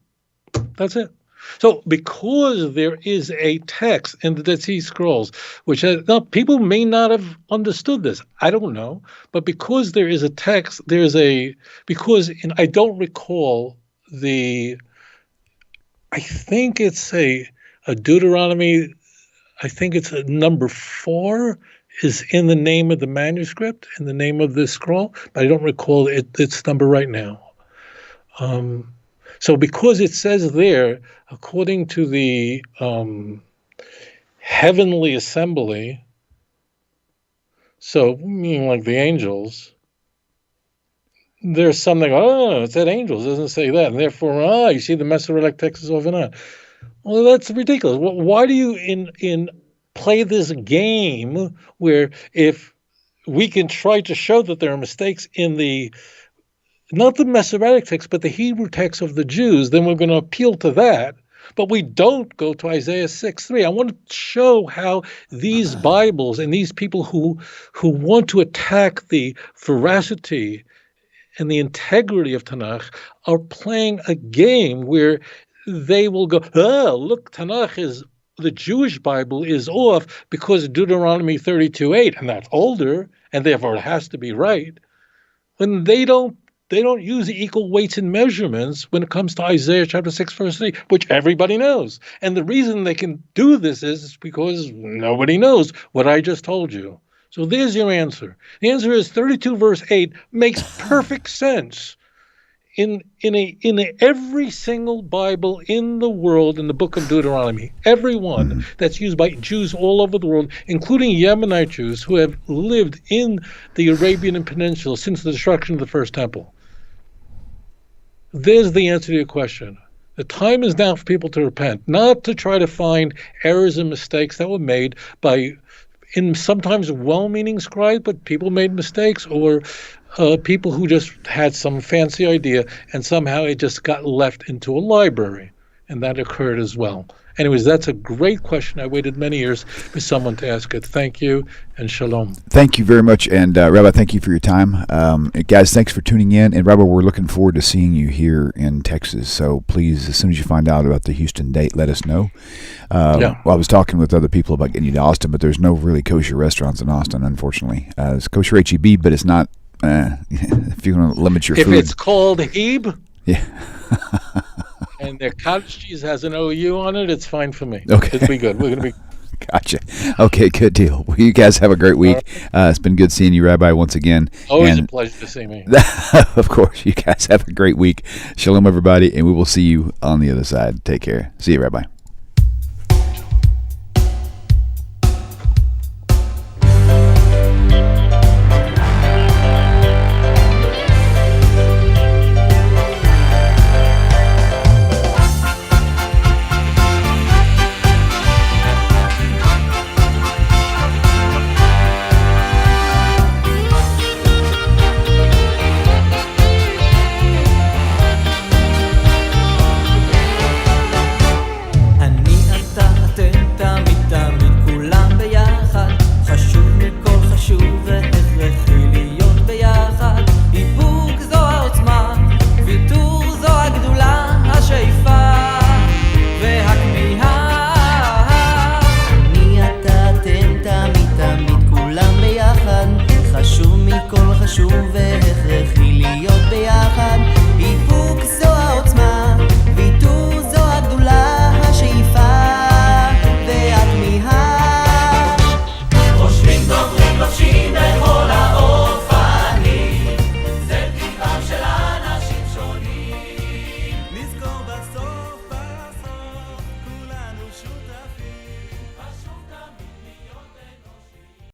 That's it. So because there is a text in the Dead Sea Scrolls, which now people may not have understood this, I don't know, but because there is a text, I don't recall I think it's a Deuteronomy, I think it's a number 4 is in the name of the manuscript, in the name of the scroll, but I don't recall its number right now. So because it says there, according to the heavenly assembly, so meaning like the angels, there's something, it said angels, it doesn't say that, and therefore, you see the Masoretic text is over now. Well, that's ridiculous. Why do you play this game where if we can try to show that there are mistakes in not the Masoretic text, but the Hebrew text of the Jews, then we're going to appeal to that. But we don't go to Isaiah 6:3. I want to show how these Bibles and these people who want to attack the veracity and the integrity of Tanakh are playing a game where they will go, look, the Jewish Bible is off because of Deuteronomy 32:8, and that's older, and therefore it has to be right. When they don't use equal weights and measurements when it comes to Isaiah chapter 6, verse 3, which everybody knows. And the reason they can do this is because nobody knows what I just told you. So there's your answer. The answer is 32 verse 8 makes perfect sense in every single Bible in the world, in the book of Deuteronomy, every one that's used by Jews all over the world, including Yemenite Jews who have lived in the Arabian Peninsula since the destruction of the first temple. There's the answer to your question. The time is now for people to repent, not to try to find errors and mistakes that were made by, in sometimes well-meaning scribes, but people made mistakes, or people who just had some fancy idea and somehow it just got left into a library, and that occurred as well. Anyways, that's a great question. I waited many years for someone to ask it. Thank you, and shalom. Thank you very much, and Rabbi, thank you for your time. Guys, thanks for tuning in, and Rabbi, we're looking forward to seeing you here in Texas, so please, as soon as you find out about the Houston date, let us know. Well, I was talking with other people about getting you to Austin, but there's no really kosher restaurants in Austin, unfortunately. It's kosher HEB, but it's not, if you want to limit your food. If it's called Heb, yeah. and their cottage cheese has an OU on it, it's fine for me. Okay. It'll be good. We're going to be... Gotcha. Okay, good deal. Well, you guys have a great week. It's been good seeing you, Rabbi, once again. Always a pleasure to see me. Of course. You guys have a great week. Shalom, everybody, and we will see you on the other side. Take care. See you, Rabbi. חושבים דוברים לובשים